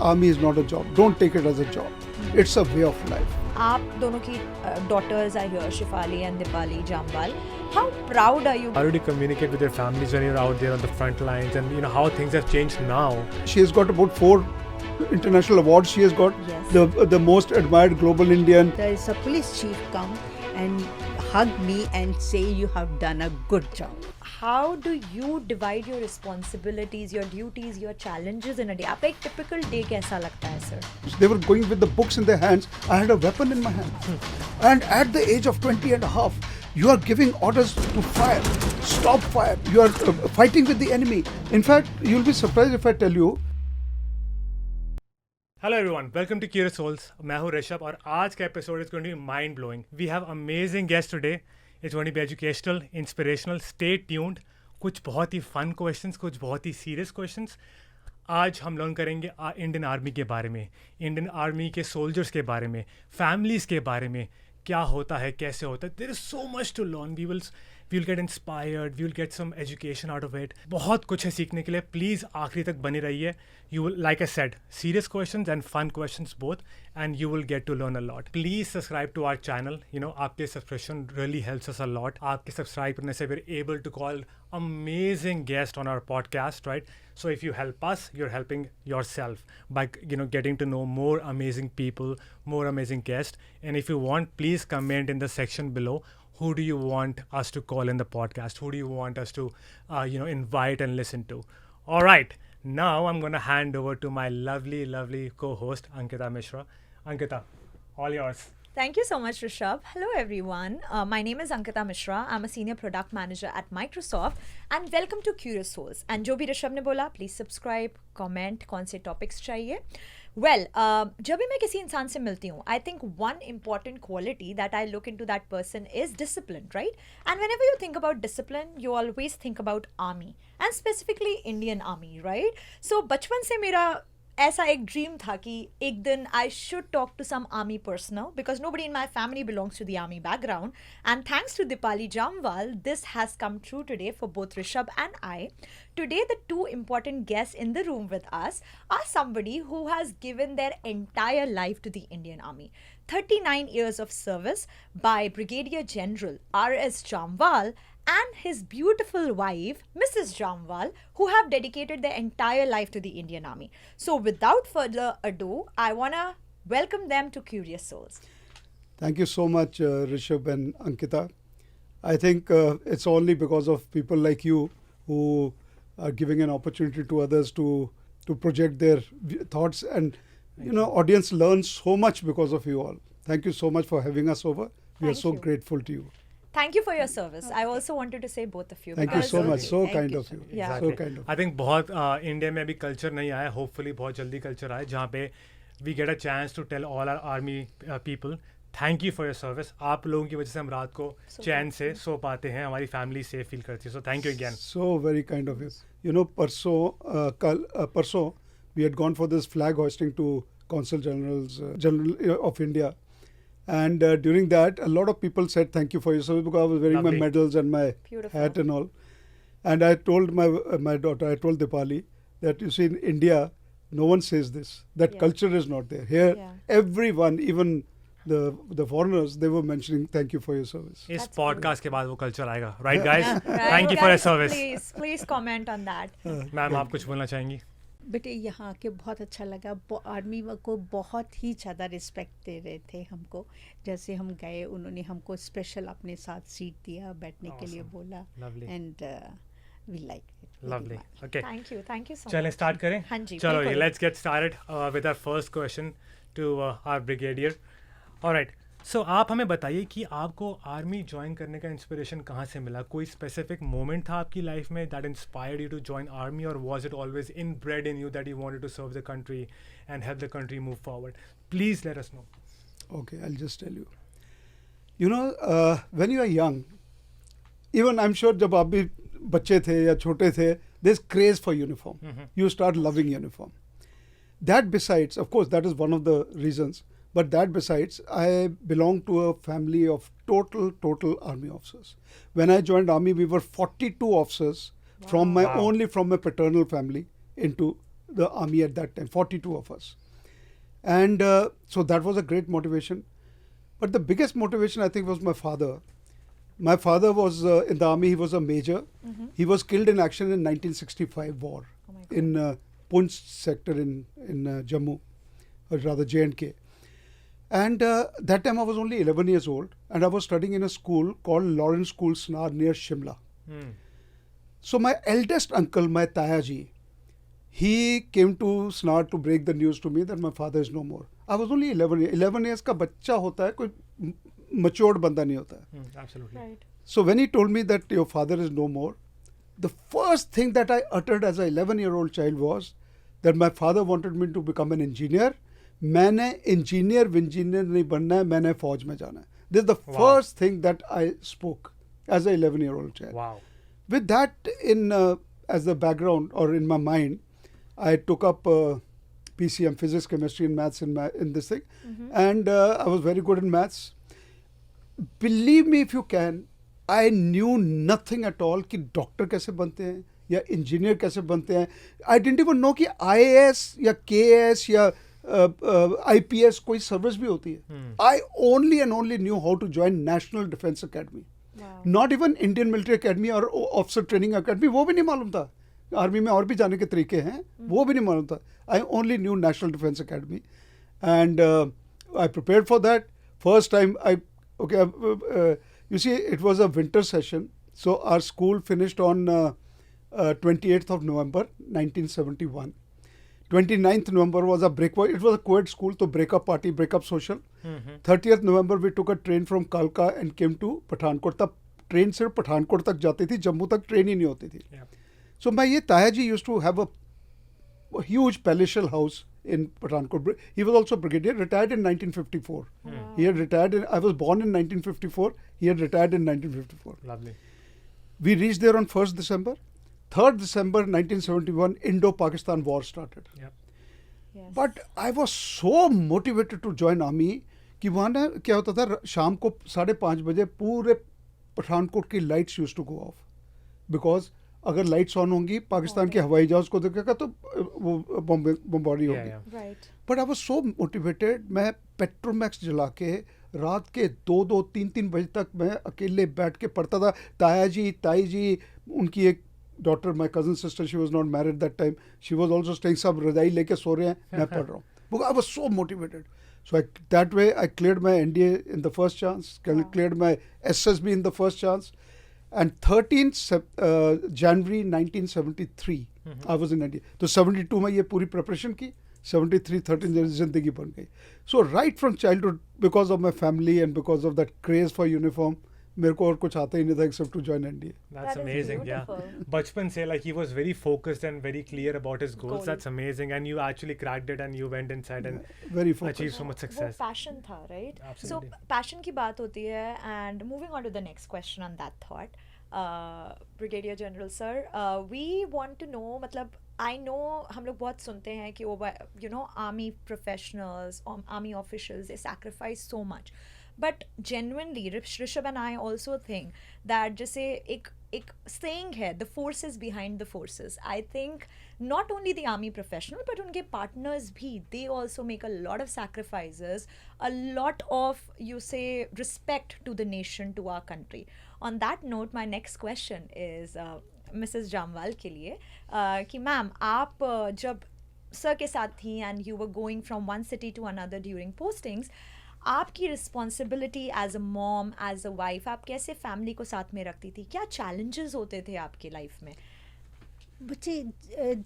army is not a job. Don't take it as a job. It's a way of life. आप दोनों की daughters are here, Shefali and Dipali Jamwal. How proud are you? How did you communicate with your families when you're out there on the front lines, and you know how things have changed now? She has got about 4 international awards. She has got Yes. the most admired global Indian. There is a police chief come and hug me and say you have done a good job. How do you divide your responsibilities, your duties, your challenges in a day? आपका एक typical day कैसा लगता है, sir? They were going with the books in their hands. I had a weapon in my hand. And at the age of 20 and a half, you are giving orders to fire. Stop fire. You are fighting with the enemy. In fact, you'll be surprised if I tell you. Hello everyone, welcome to Curious Souls. मैं हूँ ऋषभ और आज का episode is going to be mind blowing. We have amazing guests today. It's going to be educational, inspirational. Stay tuned. कुछ बहुत ही fun questions, कुछ बहुत ही serious questions. आज हम लर्न करेंगे इंडियन आर्मी के बारे में, इंडियन आर्मी के सोल्जर्स के बारे में, फैमिलीज़ के बारे में, क्या होता है, कैसे होता है. There is so much to learn. We will get inspired, we will get some education out of it. बहुत कुछ है सीखने के लिए. प्लीज़ आखिरी तक बने रहिए. You will, like I said, serious questions and fun questions both, and you will get to learn a lot. Please subscribe to our channel. You know, आपके subscription really helps us a lot. आपके subscribe करने से we are able to call amazing guest on our podcast, right? So if you help us, you're helping yourself by, you know, getting to know more amazing people, more amazing guests. And if you want, please comment in the section below. Who do you want us to call in the podcast? Who do you want us to, invite and listen to? All right. Now I'm going to hand over to my lovely, lovely co-host, Ankita Mishra. Ankita, all yours. Thank you so much, Rishabh. Hello, everyone. My name is Ankita Mishra. I'm a senior product manager at Microsoft. And welcome to Curious Souls. And जो भी ऋषभ ने बोला, please subscribe, comment, कौन से topics चाहिए. Well, जब भी मैं किसी इंसान से मिलती हूँ, I think one important quality that I look into that person is discipline, right? And whenever you think about discipline, you always think about army. And specifically Indian army, right? So बचपन से मेरा ऐसा एक dream था कि एक दिन I should talk to some army personnel because nobody in my family belongs to the army background and thanks to Deepali Jamwal this has come true today for both Rishabh and I. Today, the two important guests in the room with us are somebody who has given their entire life to the Indian Army. 39 years of service by Brigadier General R.S. Jamwal and his beautiful wife, Mrs. Jamwal, who have dedicated their entire life to the Indian Army. So without further ado, I want to welcome them to Curious Souls. Thank you so much, Rishabh and Ankita. I think it's only because of people like you who are giving an opportunity to others to project their thoughts, and audience learns so much because of you all. Thank you so much for having us over. We are so grateful to you. Thank you for your service. I also wanted to say both of you. Thank you so much. So kind of you. Yeah. So kind of. I think बहुत India में अभी culture नहीं आया. Hopefully बहुत जल्दी culture आए जहाँ पे we get a chance to tell all our army people thank you for your service. आप लोगों की वजह से हम रात को चैन से सो पाते हैं. हमारी फैमिली सेफ फील करती है. So thank you again. So very kind of you. You know, परसों we had gone for this flag hoisting to Consul General of India. And during that, a lot of people said thank you for your service because I was wearing my medals and my hat and all. And I told my daughter, I told Dipali that you see in India, no one says this. That culture is not there. Here, everyone, even the foreigners, they were mentioning thank you for your service. इस podcast के बाद वो culture आएगा. Right guys? Thank you for your service. Please comment on that. Ma'am, आप कुछ बोलना चाहेंगी? बेटे यहाँ के बहुत अच्छा लगा. आर्मी को बहुत ही ज़्यादा रिस्पेक्ट दे रहे थे हमको. जैसे हम गए, उन्होंने हमको स्पेशल अपने साथ सीट दिया, बैठने के लिए बोला. And we like it. Lovely. Okay, Thank you so much. चलें स्टार्ट करें. हाँ जी, चलो, बिल्कुल. Let's get started with our first question to our brigadier. Alright, so आप हमें बताइए कि आपको आर्मी ज्वाइन करने का इंस्पिरेशन कहाँ से मिला. कोई स्पेसिफिक मोमेंट था आपकी लाइफ में that inspired you to join army, और was it always inbred in you that you wanted to serve the country and help the country move forward? Please let us know. Okay, I'll just tell you. You know, when you are young, even I'm sure जब आप भी बच्चे थे या छोटे थे, there's craze for uniform. You start loving uniform. That besides, of course, that is one of the reasons. But that besides, I belong to a family of total army officers. When I joined army, we were 42 officers from my paternal family into the army at that time, 42 of us. And so that was a great motivation. But the biggest motivation, I think, was my father. My father was in the army. He was a major. He was killed in action in 1965 war Oh my God. in Poonch sector in Jammu, or rather J&K. And that time I was only 11 years old, and I was studying in a school called Lawrence School, Snar, near Shimla. Hmm. So my eldest uncle, my Tayaji, he came to Snar to break the news to me that my father is no more. I was only 11 years. 11 years का बच्चा होता है, कोई matured बंदा नहीं होता है. Absolutely. Right. So when he told me that your father is no more, the first thing that I uttered as a 11-year-old child was that my father wanted me to become an engineer. मैंने engineer नहीं बनना है, मैंने फौज में जाना है. This is the Wow. first thing that I spoke as a 11-year-old child. Wow. With that in as the background or in my mind, I took up PCM, physics, chemistry, and maths in this thing, and I was very good in maths. Believe me if you can, I knew nothing at all कि doctor कैसे बनते हैं या engineer कैसे बनते हैं. I didn't even know कि IAS या KAS या IPS कोई सर्विस भी होती है. I only and only knew how to join National Defence Academy. Wow. Not even Indian military academy और ऑफिसर ट्रेनिंग अकेडमी, वो भी नहीं मालूम था. आर्मी में और भी जाने के तरीके हैं, वो भी नहीं मालूम था. I only knew National Defence Academy and I prepared for that. First time I you see it was a winter session, so our school finished on 28th of November 1971. 29th November was a break. It was a co-ed school, so breakup party, breakup social. 30th November we took a train from Kalka and came to Pathankot. तब train सिर्फ पठानकोट तक जाती थी, जम्मू तक train ही नहीं होती थी. Yeah. So my Taya ji used to have a huge palatial house in Pathankot. He was also brigadier, retired in 1954. He had retired. I was born in 1954. He had retired in 1954. Lovely. We reached there on 1st December. 3rd December 1971, Indo-Pakistan war started. Yep. Yes. But I was so motivated to join army कि वहाँ ना क्या होता था, शाम को 5:30 बजे पूरे पठानकोट की lights use to go off, because अगर लाइट्स ऑन होंगी पाकिस्तान के हवाई जहाज को देखेगा तो वो बमबारी Yeah, होगी. yeah. Right. But I was so motivated. मैं पेट्रोमैक्स जला के रात के 2-2, 3-3 बजे तक मैं अकेले बैठ के पढ़ता था. ताया जी, ताई जी, उनकी एक daughter, my cousin sister, she was not married that time, she was also staying, सब रजाई लेके सो रहे हैं, मैं पढ़ रहा हूँ. I was so motivated. So that way I cleared my NDA in the first chance, cleared my SSB in the first chance, and 13th January 1973 I was in NDA. तो 72 में ये पूरी preparation की, 73 13 January जिंदगी बन गई. So right from childhood, because of my family and because of that craze for uniform, मेरे को और कुछ आता ही नहीं था except to join NDA. That's That is amazing. Yeah. beautiful. Bachpan se, like, he was very focused and very clear about his goals. Goal. That's amazing. And you actually cracked it and you went inside and Very focused. achieved so much वो success. Passion था, right? So Absolutely. Passion की बात होती है, and moving on to the next question on that thought, brigadier general sir, we want to know, मतलब I no हम लोग बहुत सुनते हैं कि वो you know army professionals, army officials, they sacrifice so much, but genuinely Rishabh and I also think that जैसे एक saying है, the forces behind the forces. I think not only the army professional but उनके partners भी, they also make a lot of sacrifices, a lot of, you say, respect to the nation, to our country. On that note, my next question is Mrs. Jamwal के लिए, कि ma'am आप जब sir के साथ थी and you were going from one city to another during postings, आपकी responsibility as a mom, as a wife, आप कैसे फैमिली को साथ में रखती थी? क्या चैलेंजेस होते थे आपकी लाइफ में? बच्चे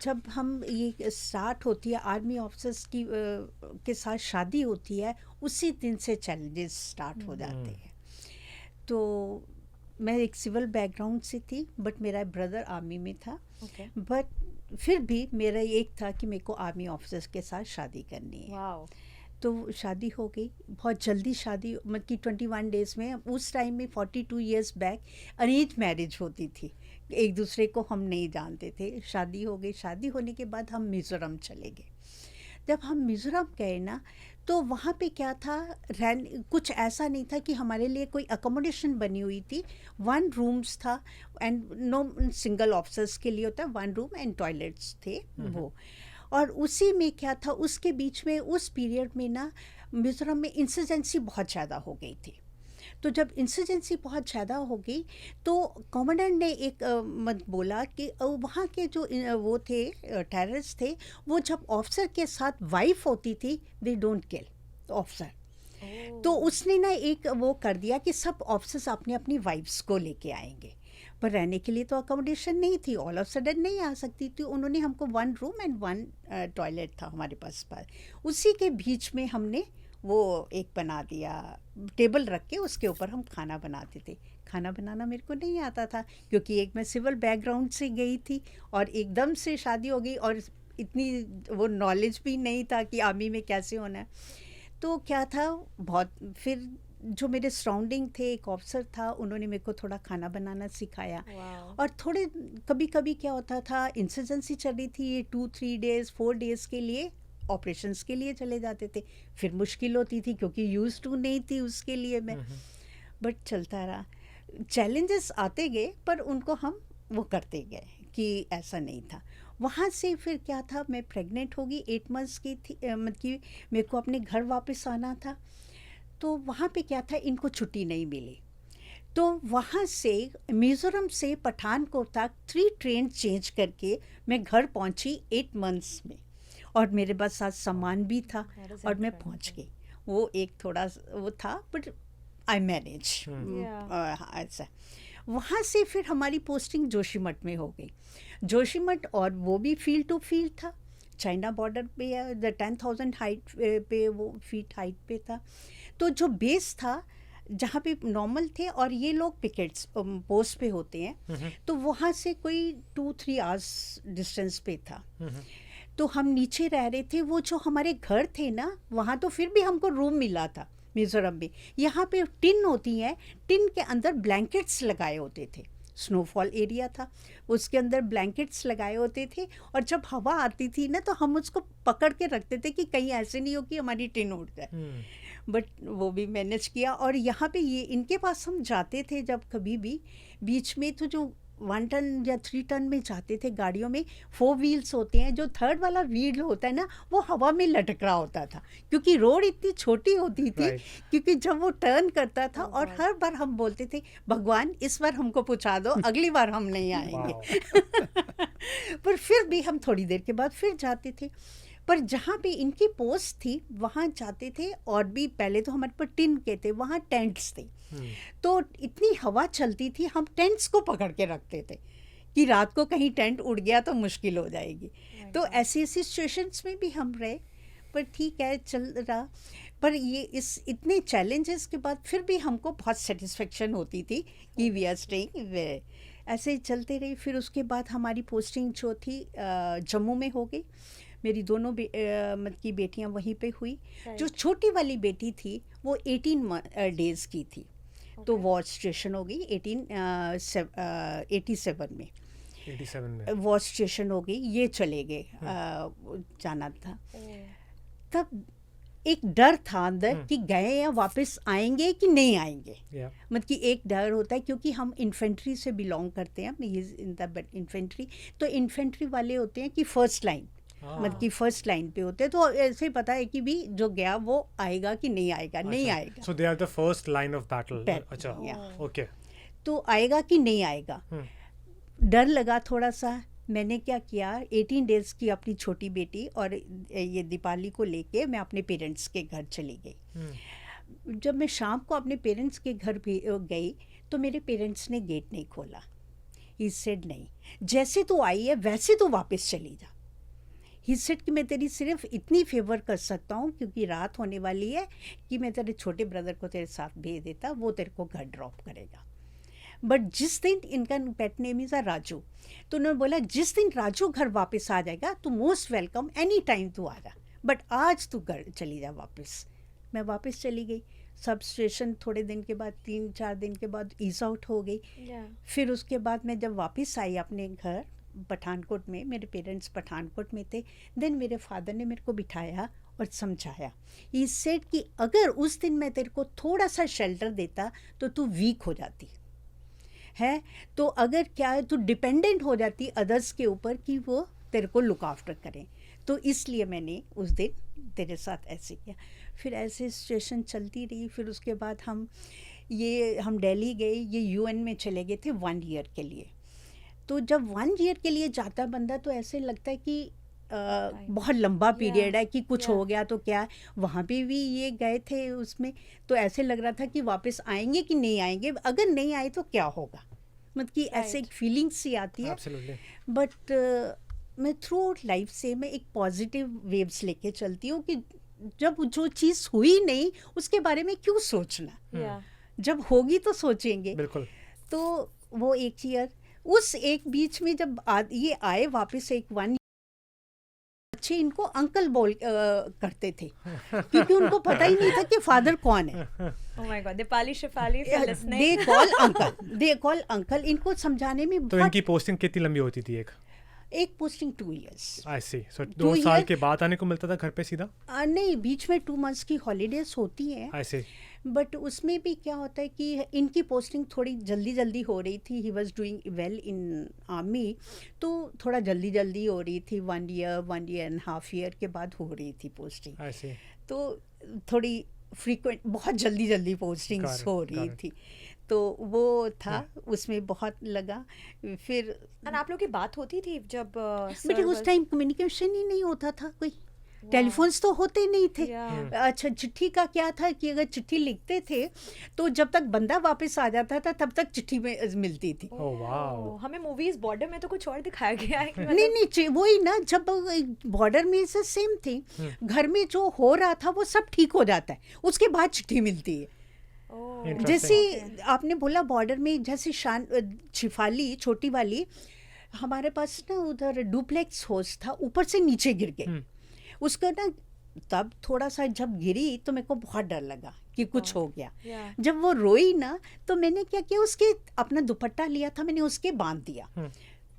जब हम ये स्टार्ट होती है आर्मी ऑफिसर्स की के साथ शादी होती है, उसी दिन से चैलेंजेस स्टार्ट हो जाते हैं. तो मैं एक सिविल बैकग्राउंड से थी, बट मेरा ब्रदर आर्मी में था. ओके. बट फिर भी मेरा एक था कि मेरे को आर्मी ऑफिसर्स के साथ शादी करनी है. वाओ. तो शादी हो गई, बहुत जल्दी शादी, मतलब कि 21 डेज़ में. उस टाइम में 42 इयर्स बैक अरेंज मैरिज होती थी, एक दूसरे को हम नहीं जानते थे. शादी हो गई. शादी होने के बाद हम मिज़ोरम चले गए. जब हम मिज़ोरम गए ना, तो वहाँ पे क्या था, कुछ ऐसा नहीं था कि हमारे लिए कोई अकोमोडेशन बनी हुई थी. 1 रूम्स था, एंड नो सिंगल ऑफिसर्स के लिए होता है 1 रूम एंड टॉयलेट्स थे वो. और उसी में क्या था, उसके बीच में उस पीरियड में ना मिज़ोरम में इंसर्जेंसी बहुत ज़्यादा हो गई थी। तो जब इंसर्जेंसी बहुत ज़्यादा हो गई तो कमांडेंट ने एक मत बोला कि वहाँ के जो वो थे टेररिस्ट थे, वो जब ऑफिसर के साथ वाइफ होती थी दे डोंट किल ऑफिसर। तो उसने ना एक वो कर दिया कि सब ऑफिसर्स अपनी अपनी वाइफ्स को लेके आएंगे, पर रहने के लिए तो अकोमोडेशन नहीं थी, ऑल ऑफ सडन नहीं आ सकती थी। उन्होंने हमको 1 रूम एंड 1 टॉयलेट था हमारे पास उसी के बीच में हमने वो एक बना दिया, टेबल रख के उसके ऊपर हम खाना बनाते थे। खाना बनाना मेरे को नहीं आता था क्योंकि एक मैं सिविल बैकग्राउंड से गई थी और एकदम से शादी हो गई और इतनी वो नॉलेज भी नहीं था कि आर्मी में कैसे होना है। तो क्या था, बहुत फिर जो मेरे सराउंडिंग थे, एक ऑफिसर था, उन्होंने मेरे को थोड़ा खाना बनाना सिखाया। और थोड़े कभी कभी क्या होता था, इंसर्जेंसी चल रही थी, ये 2-3 डेज़ 4 डेज़ के लिए ऑपरेशंस के लिए चले जाते थे। फिर मुश्किल होती थी क्योंकि यूज टू नहीं थी उसके लिए मैं, बट चलता रहा। चैलेंजेस आते गए पर उनको हम वो करते गए कि ऐसा नहीं था। वहाँ से फिर क्या था, मैं प्रेग्नेंट हो गई, 8 मंथ्स की थी, मतलब कि मेरे को अपने घर वापस आना था। तो वहाँ पे क्या था, इनको छुट्टी नहीं मिली, तो वहाँ से मिज़ोरम से पठानकोट तक 3 ट्रेन चेंज करके मैं घर पहुँची 8 मंथ्स में, और मेरे पास साथ सामान भी था और मैं पहुँच गई। वो एक थोड़ा वो था बट आई मैनेज ऐसा। वहाँ से फिर हमारी पोस्टिंग जोशीमठ में हो गई। जोशीमठ, और वो भी फील्ड टू फील्ड था, चाइना बॉर्डर पे है, 10,000 हाइट पे, वो फीट हाइट पे था। तो जो बेस था जहाँ पे नॉर्मल थे और ये लोग पिकेट्स पोस्ट पे होते हैं, तो वहाँ से कोई 2-3 आवर्स डिस्टेंस पे था। तो हम नीचे रह रहे थे। वो जो हमारे घर थे ना, वहाँ तो फिर भी हमको रूम मिला था मिज़ोरम में। यहाँ पे टिन होती हैं, टिन के अंदर ब्लैंकेट्स लगाए होते थे, स्नोफॉल एरिया था, उसके अंदर ब्लैंकेट्स लगाए होते थे, और जब हवा आती थी ना तो हम उसको पकड़ के रखते थे कि कहीं ऐसे नहीं हो कि हमारी टिन उड़ जाए। बट वो भी मैनेज किया। और यहाँ पे ये इनके पास हम जाते थे जब कभी भी, बीच में तो जो 1 टन या 3 टन में जाते थे गाड़ियों में, 4 व्हील्स होते हैं, जो 3rd वाला व्हील होता है ना वो हवा में लटक रहा होता था क्योंकि रोड इतनी छोटी होती थी। क्योंकि जब वो टर्न करता था और हर बार हम बोलते थे, भगवान इस बार हमको पहुंचा दो, अगली बार हम नहीं आएंगे। पर फिर भी हम थोड़ी देर के बाद फिर जाते थे। पर जहाँ पे इनकी पोस्ट थी वहाँ जाते थे, और भी पहले तो हमारे पर टिन के थे, वहाँ टेंट्स थे। तो इतनी हवा चलती थी, हम टेंट्स को पकड़ के रखते थे कि रात को कहीं टेंट उड़ गया तो मुश्किल हो जाएगी। तो ऐसी सिचुएशंस में भी हम रहे, पर ठीक है, चल रहा। पर ये इस इतने चैलेंजेस के बाद फिर भी हमको बहुत सेटिस्फेक्शन होती थी कि वी आर स्टेइंग। ऐसे ही चलते रही। फिर उसके बाद हमारी पोस्टिंग जो थी जम्मू में हो गई। मेरी दोनों मतलब की बेटियां वहीं पे हुई। जो छोटी वाली बेटी थी वो 18 डेज़ की थी, तो वॉर स्टेशन हो गई 87 में। 87 में वॉर स्टेशन हो गई, ये चले गए, जाना था। तब एक डर था अंदर कि गए या वापस आएंगे कि नहीं आएंगे। मतलब कि एक डर होता है क्योंकि हम इन्फेंट्री से बिलोंग करते हैं, इन द इन्फेंट्री। तो इन्फेंट्री वाले होते हैं कि फर्स्ट लाइन, मतलब कि फर्स्ट लाइन पे होते हैं, तो ऐसे ही पता है कि भी जो गया वो आएगा कि नहीं आएगा। नहीं आएगा, so they are the first line of battle. अच्छा, ओके। तो आएगा कि नहीं आएगा, डर लगा थोड़ा सा। मैंने क्या किया, 18 डेज़ की अपनी छोटी बेटी और ये दीपाली को लेके मैं अपने पेरेंट्स के घर चली गई। जब मैं शाम को अपने पेरेंट्स के घर भी गई तो मेरे पेरेंट्स ने गेट नहीं खोला। ही सेड नहीं, जैसे तू आई है वैसे तो वापस चली जा। ही सेड कि मैं तेरी सिर्फ इतनी फेवर कर सकता हूँ क्योंकि रात होने वाली है कि मैं तेरे छोटे ब्रदर को तेरे साथ भेज देता, वो तेरे को घर ड्रॉप करेगा। बट जिस दिन, इनका पेट नेम इज़ राजू, तो उन्होंने बोला जिस दिन राजू घर वापस आ जाएगा तो मोस्ट वेलकम, एनी टाइम तू आ जा, बट आज तू घर चली जा वापस। मैं वापस चली गई। सब स्टेशन थोड़े दिन के बाद, 3-4 दिन के बाद ईज आउट हो गई। फिर उसके बाद मैं जब वापस आई अपने घर पठानकोट में, मेरे पेरेंट्स पठानकोट में थे, देन मेरे फादर ने मेरे को बिठाया और समझाया। ही सेड कि अगर उस दिन मैं तेरे को थोड़ा सा शेल्टर देता तो तू वीक हो जाती है, तो अगर क्या है तू डिपेंडेंट हो जाती अदर्स के ऊपर कि वो तेरे को लुक आफ्टर करें। तो इसलिए मैंने उस दिन तेरे साथ ऐसे किया। फिर ऐसे सिचुएशन चलती रही। फिर उसके बाद हम दिल्ली गए, ये यूएन में चले गए थे 1 ईयर के लिए। तो जब 1 ईयर के लिए जाता बंदा तो ऐसे लगता है कि बहुत लंबा पीरियड है कि कुछ हो गया तो क्या। वहाँ पे भी ये गए थे उसमें, तो ऐसे लग रहा था कि वापस आएंगे कि नहीं आएंगे, अगर नहीं आए तो क्या होगा, मतलब कि ऐसे एक फीलिंग सी आती है। बट मैं थ्रू आउट लाइफ से मैं एक पॉजिटिव वेव्स लेके चलती हूँ कि जब जो चीज़ हुई नहीं उसके बारे में क्यों सोचना, जब होगी तो सोचेंगे। बिल्कुल। तो वो एक ईयर, उस एक बीच में जब ये आए वापस एक 1 बच्चे इनको अंकल करते थे क्योंकि उनको पता ही नहीं था कि फादर कौन है। Oh my God, Dipali Shefali for listening. They call uncle. इनको समझाने में तो इनकी पोस्टिंग कितनी लंबी होती थी? एक posting 2 years। I see. So 2 साल के बाद आने को मिलता था घर पे सीधा? नहीं, बीच में 2 months की हॉलीडेज होती हैं। I see. बट उसमें भी क्या होता है कि इनकी पोस्टिंग थोड़ी जल्दी हो रही थी। He was doing well in army, तो थोड़ा जल्दी हो रही थी। 1 year and half year के बाद हो रही थी पोस्टिंग। I see. तो थोड़ी फ्रीक्वेंट, बहुत जल्दी पोस्टिंग्स हो रही थी, तो वो था। उसमें बहुत लगा। फिर आप लोग की बात होती थी जब बेटे उस टाइम कम्युनिकेशन ही नहीं होता था, कोई टेलीफोन्स तो होते नहीं थे। अच्छा, चिट्ठी का क्या था कि अगर चिट्ठी लिखते थे तो जब तक बंदा वापस आ जाता था तब तक चिट्ठी में मिलती थी। हमें मूवीज बॉर्डर में तो कुछ और दिखाया गया है कि नहीं वही ना, जब बॉर्डर में से सेम थी। घर में जो हो रहा था वो सब ठीक हो जाता है, उसके बाद चिट्ठी मिलती है। जैसे आपने बोला बॉर्डर में, जैसे शिफाली छोटी वाली, हमारे पास ना उधर डुप्लेक्स हाउस था, ऊपर से नीचे गिर गए। उसका ना तब थोड़ा सा जब गिरी तो मेरे को बहुत डर लगा कि कुछ हो गया। जब वो रोई ना तो मैंने क्या किया, उसके अपना दुपट्टा लिया था, मैंने उसके बांध दिया।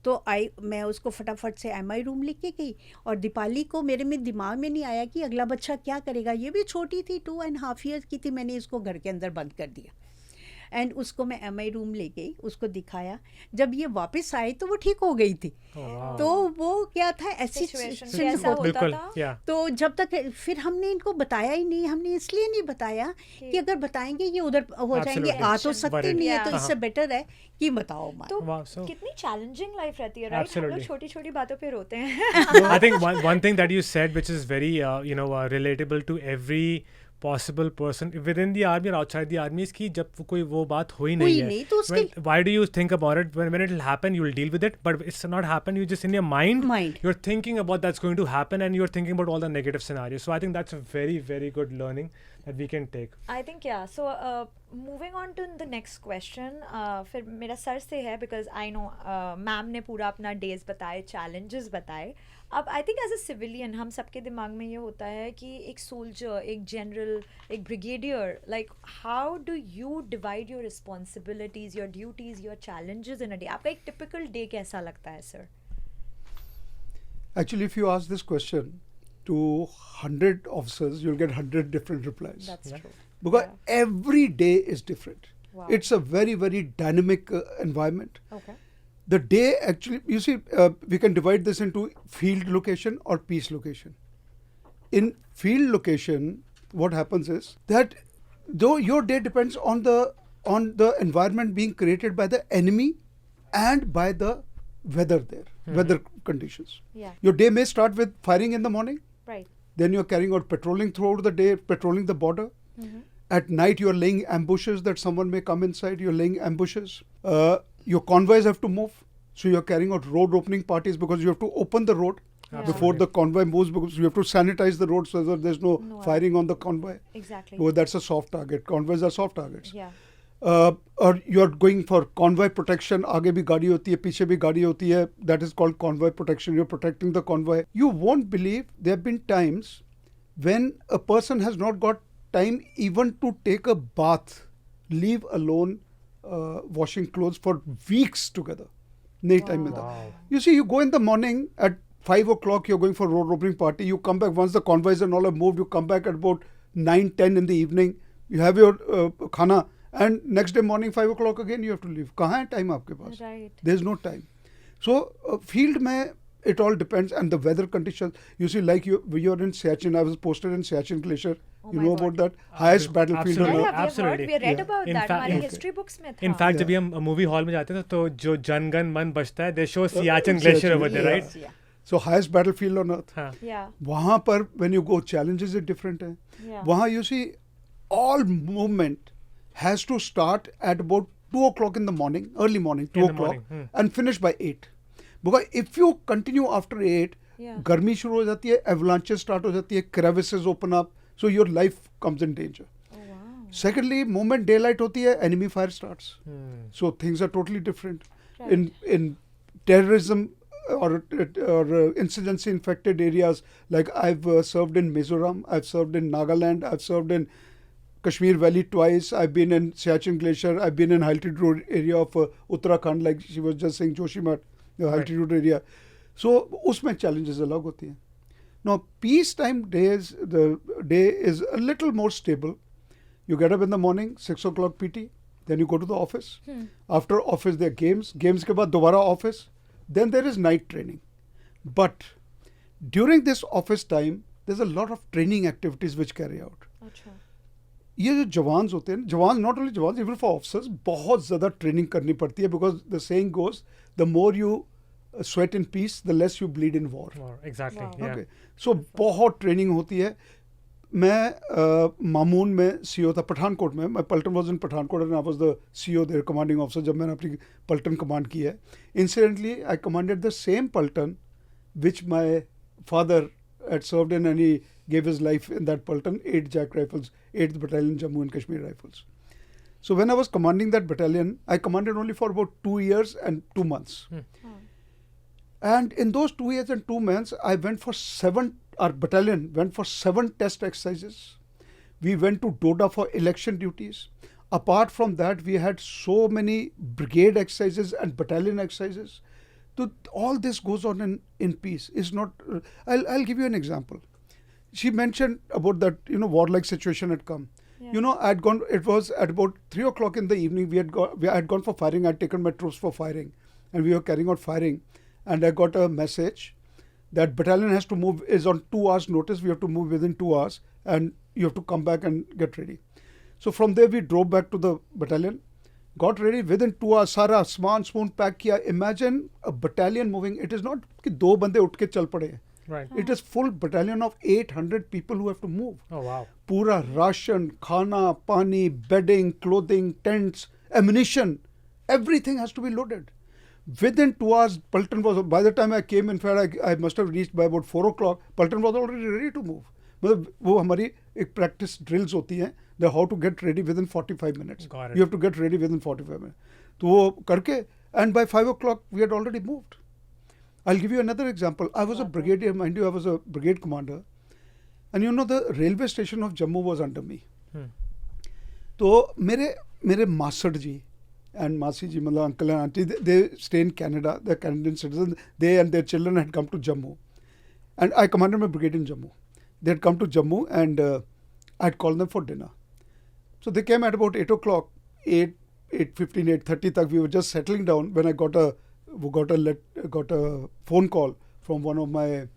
तो मैं उसको फटाफट से MI रूम लेके गई। और दीपाली को मेरे में दिमाग में नहीं आया कि अगला बच्चा क्या करेगा, ये भी छोटी थी, 2.5 years की थी। मैंने इसको घर के अंदर बंद कर दिया एंड उसको मैं MI रूम ले गई, उसको दिखाया। जब ये वापस आए तो वो ठीक हो गई थी। तो वो क्या था, ऐसी ऐसा होता था। तो जब तक फिर हमने इनको बताया ही नहीं। हमने इसलिए नहीं बताया कि अगर बताएंगे ये उधर हो जाएंगे, आ तो सकते नहीं है, तो इससे बेटर है कि बताओ मत। तो कितनी चैलेंजिंग लाइफ रहती है, राइट? हम लोग छोटी बातों पे रोते हैं। I think one thing that you said which is very relatable to every possible person within the army or outside the army is कि जब कोई वो बात हुई नहीं है, तो उसके why do you think about it? When it will happen, you will deal with it, but it's not happen. You just in your mind you're thinking about that's going to happen, and you're thinking about all the negative scenarios. So I think that's a very, very good learning that we can take. I think so moving on to the next question, फिर मेरा sir से है, because I know ma'am ने पूरा अपना days बताए, challenges बताए। अब I think as a civilian हम सबके दिमाग में ये होता है कि एक सोल्जर, एक जनरल, एक brigadier, like how do you divide your responsibilities, your duties, your challenges in a day? आपका एक टिपिकल डे कैसा लगता है sir? Actually, if you ask this question to 100 officers, you'll get 100 different replies. That's true. Because every day is different. Wow. It's a very, very dynamic environment. Okay. The day actually, you see, we can divide this into field location or peace location. In field location, what happens is that though your day depends on the environment being created by the enemy and by the weather there, weather conditions. Yeah. Your day may start with firing in the morning. Right. Then you're carrying out patrolling throughout the day, patrolling the border. At night, you're laying ambushes that someone may come inside. You're laying ambushes. Your convoys have to move. So you're carrying out road opening parties because you have to open the road before the convoy moves, because you have to sanitize the road so that there's no firing on the convoy. Exactly. Because that's a soft target. Convoys are soft targets. Yeah. Or you're going for convoy protection. आगे भी गाड़ी होती है, पीछे भी गाड़ी होती है. That is called convoy protection. You're protecting the convoy. You won't believe there have been times when a person has not got time even to take a bath, leave alone washing clothes for weeks together. नहीं time मिलता. You see, you go in the morning at 5 o'clock, you're going for road opening party. You come back once the convoys and all have moved. You come back at about 9-10 in the evening. You have your khana, and next day morning 5 o'clock again you have to leave. कहाँ है time आपके पास? Right. There's no time. So field में it all depends, and the weather conditions. You see, like you're in Siachen. I was posted in Siachen Glacier. Oh you my know God. about that highest battlefield Absolutely. on Yeah, earth. yeah, we have Absolutely. heard, we read Yeah. about In that. fact- हमारे in- history books में था. In fact, Yeah. जब भी हम movie hall में जाते थे तो जो जनगण मन बजता है they show Siachen glacier Siachen, over there, yeah. Right? Yeah. So highest battlefield on earth. हाँ. Yeah. वहाँ पर when you go, challenges are different. Yeah. वहाँ you see all movement has to start at about 2 o'clock in the morning, early morning, 2 In the o'clock, morning, and finish by 8. Because if you continue after 8, Yeah. गर्मी शुरू हो जाती है, avalanches start हो जाती है, crevices open up, so your life comes in danger. Oh wow. Secondly, moment daylight होती है, enemy fire starts. Hmm. So things are totally different. Right. In terrorism or insurgency infected areas, like I've served in Mizoram, I've served in Nagaland, I've served in Kashmir Valley twice, I've been in Siachen Glacier, I've been in altitude area of Uttarakhand, like she was just saying, Joshimath, the Right. altitude area. So उसमें challenges अलग होती हैं. Now peacetime days, the day is a little more stable. You get up in the morning, 6 o'clock PT, then you go to the office. After office there are games के बाद दोबारा office, then there is night training. But during this office time, there's a lot of training activities which carry out. अच्छा. ये जो जवान होते हैं, जवान not only जवान, even for officers, बहुत ज़्यादा training करनी पड़ती है, because the saying goes, the more you sweat in peace, the less you bleed in war. Wow, exactly. Wow. Yeah. Okay. So बहुत ट्रेनिंग होती है. मैं मामून में सीईओ था, पठानकोट में. My Pulton was in Pathankot and I was the CEO there, commanding officer, जब मैंने अपनी Pulton command की है. Incidentally, I commanded the same Pulton which my father had served in, and he gave his life in that Pulton, 8 Jack Rifles, 8th Battalion Jammu and Kashmir Rifles. So when I was commanding that battalion, I commanded only for about 2 years and 2 months. And in those 2 years and 2 months, I went for 7, our battalion went for 7 test exercises. We went to Doda for election duties. Apart from that, we had so many brigade exercises and battalion exercises. So all this goes on in peace. It's not. I'll give you an example. She mentioned about that, warlike situation had come. Yeah. I'd gone. It was at about 3 o'clock in the evening. I had gone for firing. I'd taken my troops for firing, and we were carrying out firing. And I got a message that battalion has to move, is on 2 hours notice. We have to move within 2 hours, and you have to come back and get ready. So from there we drove back to the battalion, got ready within 2 hours. सारा सामान spoon pack किया. Imagine a battalion moving. It is not कि 2 बंदे उठ के चल पड़े. Right. It is full battalion of 800 people who have to move. Oh wow. पूरा राशन, खाना, पानी, bedding, clothing, tents, ammunition, everything has to be loaded. Within 2 hours, Pulton was, by the time I came, in fact, I must have reached by about 4 o'clock, Pulton was already ready to move. मतलब वो हमारी एक practice drills होती हैं, that how to get ready within 45 minutes. Got it. You have to get ready within 45 minutes. तो वो करके, and by 5 o'clock, we had already moved. I'll give you another example. I was a brigadier, mind you, I was a brigade commander. And the railway station of Jammu was under me. तो मेरे मासड़ जी and Masi ji, मतलब uncle and auntie, they stay in Canada. They're Canadian citizens. They and their children had come to Jammu, and I commanded my brigade in Jammu. They had come to Jammu, and I'd called them for dinner. So they came at about 8 o'clock, 8:15, 8:30. Tak we were just settling down when I got a phone call from one of my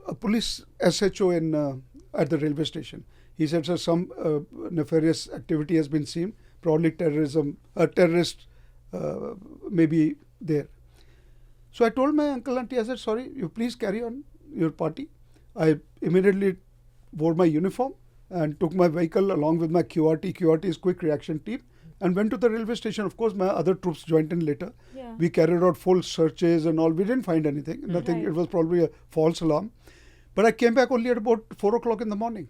a police SHO in at the railway station. He said, "Sir, some nefarious activity has been seen. Probably terrorist may be there." So I told my uncle auntie, I said, "Sorry, you please carry on your party." I immediately wore my uniform and took my vehicle along with my QRT. QRT is Quick Reaction Team, and went to the railway station. Of course, my other troops joined in later. Yeah. We carried out full searches and all. We didn't find anything. Nothing. Right. It was probably a false alarm. But I came back only at about 4 o'clock in the morning.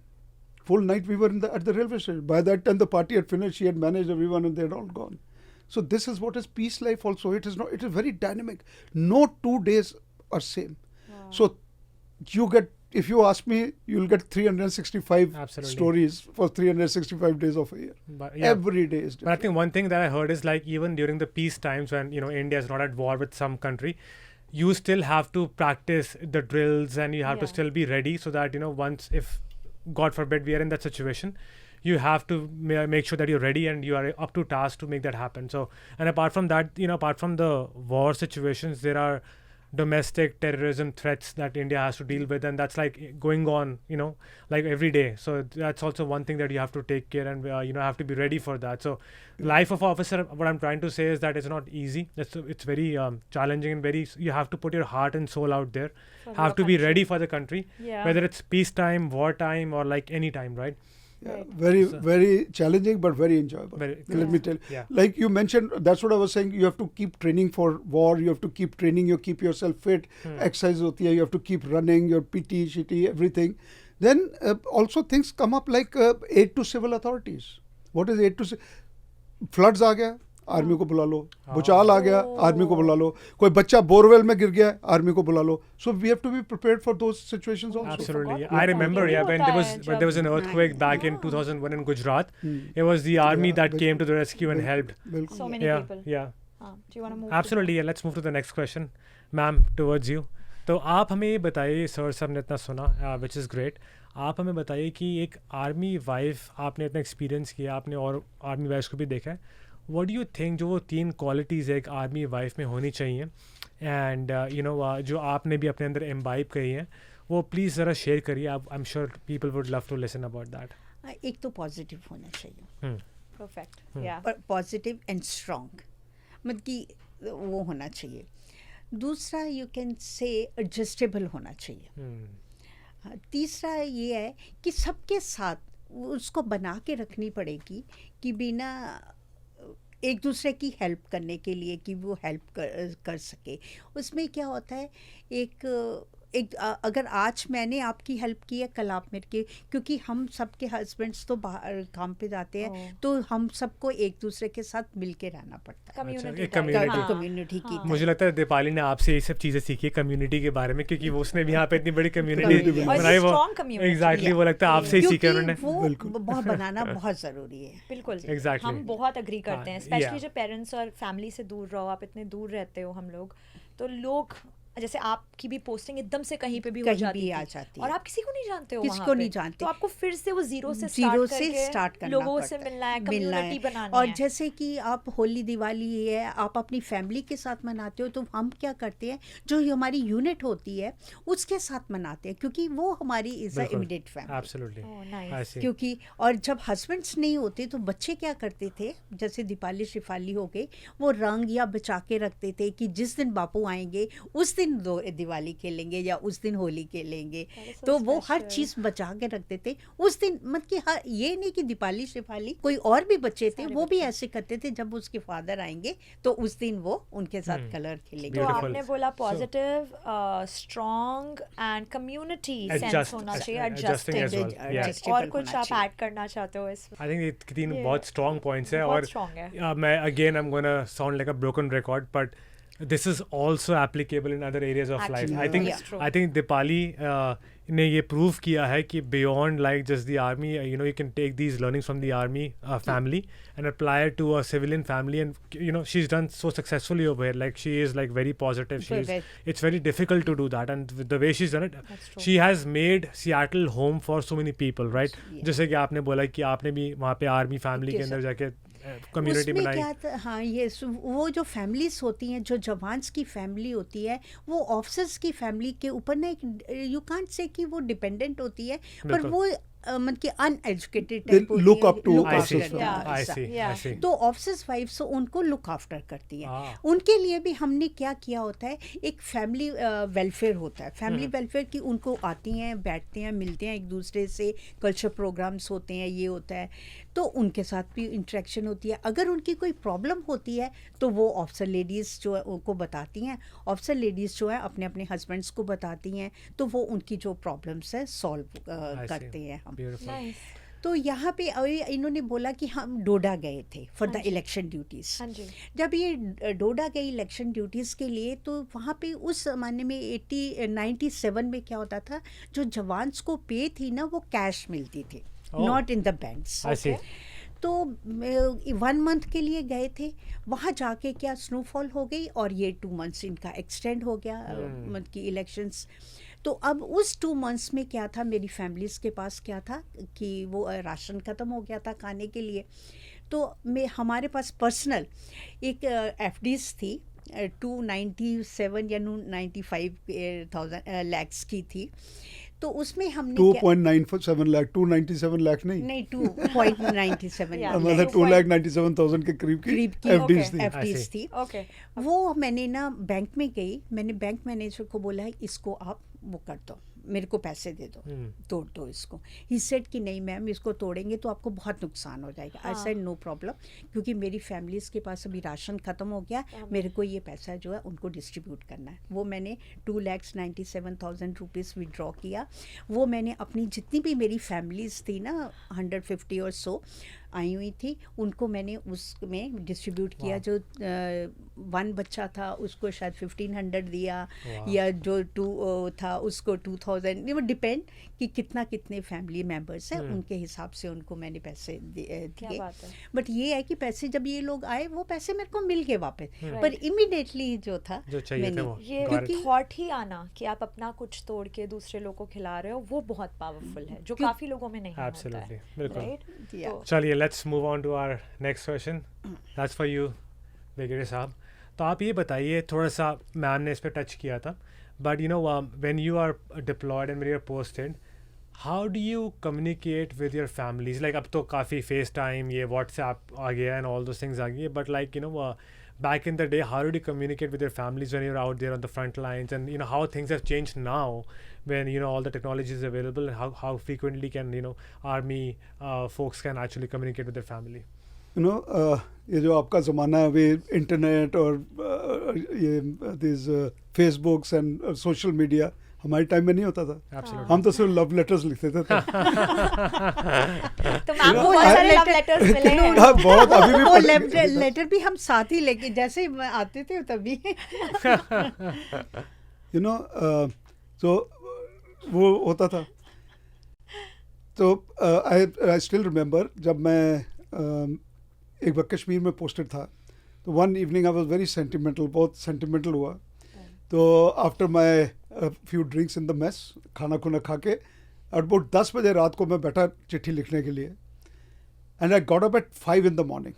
Full night we were at the railway station. By that time the party had finished. She had managed everyone and they had all gone. So this is what is peace life also. It is not. It is very dynamic. No 2 days are same. Wow. So you get, if you ask me, you'll get 365 Absolutely. stories for 365 days of a year. But yeah. Every day is But I different. think one thing that I heard is like even during the peace times when India is not at war with some country, you still have to practice the drills and you have to Yeah. still be ready so that once if God forbid we are in that situation, you have to make sure that you're ready and you are up to task to make that happen. So, and apart from that, apart from the war situations, there are domestic terrorism threats that India has to deal with, and that's like going on, you know, like every day. So that's also one thing that you have to take care and you know, have to be ready for that. So life of officer, what I'm trying to say is that it's not easy. It's very challenging and very, you have to put your heart and soul out there, For have your to be country. ready for the country, Yeah. whether it's peacetime, wartime, or like any time, right? Yeah, Right. very So- very challenging but very enjoyable. Very- Let me tell. Yeah. Like you mentioned, that's what I was saying. You have to keep training for war. You have to keep training. You keep yourself fit. Exercise hoti hai. You have to keep running. Your PT, shitty, everything. Then also things come up like aid to civil authorities. What is aid to floods आ गया, army को बुला लो. भूचाल आ गया, army को बुला लो. कोई बच्चा borewell में गिर गया, आर्मी को बुला लो. So we have to be prepared for those situations also. Absolutely. forgotten I about remember, it. yeah, when there was Hota hai when there was an jab- earthquake back in 2001 in Gujarat, it was the army Yeah, that bil- came to the rescue and helped. बिल्कुल. So many Yeah, people. yeah. Do you want to move? Absolutely. Yeah, let's move to the next question, ma'am, towards you. तो आप हमें ये बताइए, sir ने इतना सुना, which is great. आप हमें बताइए कि एक आर्मी वाइफ, आपने इतना एक्सपीरियंस किया, आपने और आर्मी वाइफ को भी देखा है. व्हाट डू यू थिंक जो वो 3 क्वालिटीज़ एक आर्मी वाइफ में होनी चाहिए, एंड यू नो जो आपने भी अपने अंदर एम्बाइब करी हैं, वो प्लीज़ ज़रा शेयर करिए. I am sure people would love to listen about that. एक तो पॉजिटिव होना चाहिए, Perfect. Yeah. पर पॉजिटिव एंड स्ट्रॉन्ग, मतलब कि वो होना चाहिए. दूसरा यू कैन से एडजस्टेबल होना चाहिए. तीसरा ये है कि सबके साथ उसको बना के रखनी पड़ेगी कि बिना एक दूसरे की हेल्प करने के लिए कि वो हेल्प कर सके. उसमें क्या होता है, अगर आज मैंने आपकी हेल्प की है, कल आप मेरे की, क्योंकि हम सबके हस्बैंड्स तो बाहर काम पे जाते हैं, Oh. तो हम सबको एक दूसरे के साथ मिल के रहना पड़ता है. Community एक type. community. हाँ. कम्युनिटी की हाँ. मुझे लगता है दीपाली ने आपसे ये सब चीज़ें सीखी है कम्युनिटी के बारे में, क्योंकि वो उसने भी यहाँ पे इतनी बड़ी कम्युनिटी Community. और बनाई. वो strong community. Exactly Yeah. वो लगता है आपसे ही सीखे क्योंकि उन्होंने. वो बिल्कुल. बहुत बनाना बहुत ज़रूरी है. बिल्कुल. Exactly. हम बहुत अग्री करते हैं, हाँ, स्पेशली yeah. जब पेरेंट्स और फैमिली से दूर रहो, आप इतने दूर रहते हो, हम लोग तो लोग, जैसे आपकी भी पोस्टिंग एकदम से कहीं पे भी हो कहीं जाती भी थी, आ जाती और है. आप किसी को नहीं जानते हो किसी वहाँ को पे, नहीं जानते. तो आपको फिर से वो जीरो से स्टार्ट करना लोगों पड़ता से है, मिलना है, मिलना कम्युनिटी है. बनानी और है. जैसे कि आप होली दिवाली है, आप अपनी फैमिली के साथ मनाते हो, तो हम क्या करते हैं, जो हमारी यूनिट होती है उसके साथ मनाते हैं, क्योंकि वो हमारी is a immediate family. Absolutely. Oh, nice. आई सी. क्योंकि और जब हस्बैंड्स नहीं होते तो बच्चे क्या करते थे, जैसे दीपाली शिफाली हो गई, वो रंग या बचा के रखते थे कि जिस दिन बापू आएंगे उस दिन दिवाली खेलेंगे या उस दिन होली खेलेंगे. That is so तो वो हर special. चीज़ बचा के रखते थे उस दिन. मतलब कि ये नहीं कि दीपाली शिफाली, कोई और भी बच्चे थे सारे वो भी बच्चे. ऐसे करते थे, जब उसके फादर आएंगे तो उस दिन वो उनके साथ कलर खेलेंगे. तो Beautiful. आपने बोला positive, strong and community sense Adjust- होना चाहिए, adjusting as well. Adjusting. Yeah. Adjustable और कुछ होना आप चाहिए. ऐड करना चाहते हो इस? आई थिंक ये 3 Yeah. बहुत स्ट्रॉन्ग पॉइंट्स है. बहुत और strong है. मैं again I am gonna sound like a broken record, but this is also applicable in other areas of life. Actually, I think that's true. I think Dipali ने ये prove किया है कि beyond like just the army, you know, you can take these learnings from the army family and apply it to a civilian family, and you know she's done so successfully over here. Like she is like very positive. It's very difficult to do that, and with the way she's done it, That's true. she has made Seattle home for so many people, right? Yeah. जैसे कि आपने बोला कि आपने भी वहाँ पे army family के Yes, अंदर जाके कम्युनिटी उसमें बनाई. क्या था, हाँ ये वो जो फैमिलीज होती हैं, जो जवान्स की फैमिली होती है, वो ऑफिसर्स की फैमिली के ऊपर ना यू कांट से कि वो डिपेंडेंट होती है, पर बिल्कुल. वो मतलब कि uneducated They type look up to I see. officers. Yeah. I see. Yeah. I see. तो ऑफिसर्स वाइफ्स उनको लुक आफ्टर करती हैं. Ah. उनके लिए भी हमने क्या किया होता है, एक फैमिली वेलफेयर होता है. फैमिली वेलफेयर की उनको आती हैं, बैठते हैं, मिलते हैं एक दूसरे से, कल्चर प्रोग्राम्स होते हैं, ये होता है, तो उनके साथ भी इंटरेक्शन होती है. अगर उनकी कोई प्रॉब्लम होती है तो वो ऑफिसर लेडीज़ जो है उनको बताती हैं, ऑफिसर लेडीज़ जो है अपने अपने हस्बैंड्स को बताती हैं, तो वो उनकी जो प्रॉब्लम्स है सॉल्व I see. करते हैं हम. Beautiful. Nice. तो यहाँ पे अभी इन्होंने बोला कि हम डोडा गए थे फॉर द हाँ जी. Election duties. हाँ जी. जब ये डोडा गए इलेक्शन ड्यूटीज़ के लिए, तो वहाँ पे उस ज़माने में 97 में क्या होता था, जो जवान्स को पे थी ना, वो कैश मिलती थी, Oh. Not in the banks. I see. तो 1 मंथ के लिए गए थे. वहाँ जाके क्या स्नोफॉल हो गई और ये 2 मंथ्स इनका एक्सटेंड हो गया, मतलब कि इलेक्शंस. तो अब उस 2 मंथ्स में क्या था, मेरी फैमिलीज़ के पास क्या था कि वो राशन ख़त्म हो गया था खाने के लिए. तो हमारे पास पर्सनल एक एफडीज़ थी 297 या 95,000 लैक्स की थी। तो उसमें हमने 2.97 लाख, 297 लाख नहीं 2.97 Yeah. मतलब 2,97,000 के करीब की की FDs थी। FDs थी। Okay. वो मैंने ना बैंक में गई, मैंने बैंक मैनेजर को बोला इसको आप वो कर दो, मेरे को पैसे दे दो, तोड़ दो इसको। ही सेड कि नहीं मैम, इसको तोड़ेंगे तो आपको बहुत नुकसान हो जाएगा। आई सेड नो प्रॉब्लम, क्योंकि मेरी फैमिलीज़ के पास अभी राशन ख़त्म हो गया, मेरे को ये पैसा जो है उनको डिस्ट्रीब्यूट करना है। वो मैंने 2,97,000 रुपीज़ विड्रॉ किया। वो मैंने अपनी जितनी भी मेरी फैमिलीज़ थी ना 150 और सो आई हुई थी, उनको मैंने उसमें डिस्ट्रीब्यूट किया। जो 1 बच्चा था उसको शायद 1,500 दिया, या जो 2 था उसको 2,000, वो डिपेंड कि कितने फैमिली मेम्बर्स हैं उनके हिसाब से उनको मैंने पैसे दिए। बात है। बट ये है कि पैसे जब ये लोग आए वो पैसे मेरे को मिल गए वापस, पर इमीडिएटली जो था जो चाहिए थे वो ये got it. थॉट ही आना कि आप अपना कुछ तोड़ के दूसरे लोगों को खिला रहे हो, वो बहुत पावरफुल है, जो काफी लोगों में नहीं Absolutely. होता है, बिल्कुल। राइट? Yeah. चलिए let's move on to our next question. That's for you Begade साहब। तो आप ये बताइए, थोड़ा सा मैम ने इस पर टच किया था, but you know when you are deployed and when you are posted, how do you communicate with your families? Like अब तो काफ़ी फेस टाइम, ये व्हाट्सएप आ गया एंड ऑल दोस थिंग्स आ गई है, but like you know back in the day, how did you communicate with your families when you're out there on the front lines? And you know how things have changed now when you know all the technology is available, and how frequently can you know army folks can actually communicate with their family? You know, ये जो आपका ज़माना है अभी internet और ये this Facebooks and social media, हमारे time में नहीं होता था। Absolutely. हम तो सिर्फ लव लेटर्स लिखते थे तो। तो मैम को बहुत सारे लव लेटर्स मिले हैं। हाँ, बहुत अभी भी वो पढ़- लेटर भी हम साथ ही लेके जैसे ही आते थे तभी यू नो तो वो होता था। तो आई स्टिल रिमेंबर जब मैं एक बार कश्मीर में पोस्टेड था, तो one evening I was very sentimental, बहुत सेंटिमेंटल हुआ। तो after my few drinks in the mess, खाना खुना खा के अबाउट 10 बजे रात को मैं बैठा चिट्ठी लिखने के लिए, and I got up at 5 in the morning.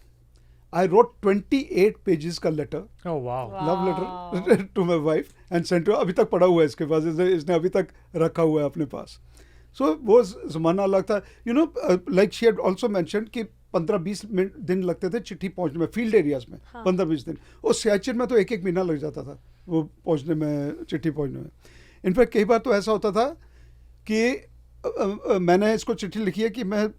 I wrote 28 pages का letter, Oh wow. Love letter to my wife and sent, अभी तक पड़ा हुआ है इसके पास, इसने अभी तक रखा हुआ है अपने पास। सो वो ज़माना अलग था। You know like she had also mention कि 15-20 दिन लगते थे चिट्ठी पहुंचने में, फील्ड एरियाज में 15-20 दिन। और सियाचिन में तो 1-1 महीना लग जाता था वो पहुंचने में, चिट्ठी पहुंचने में। इनफैक्ट कई बार तो ऐसा होता था कि मैंने इसको चिट्ठी लिखी है कि मैं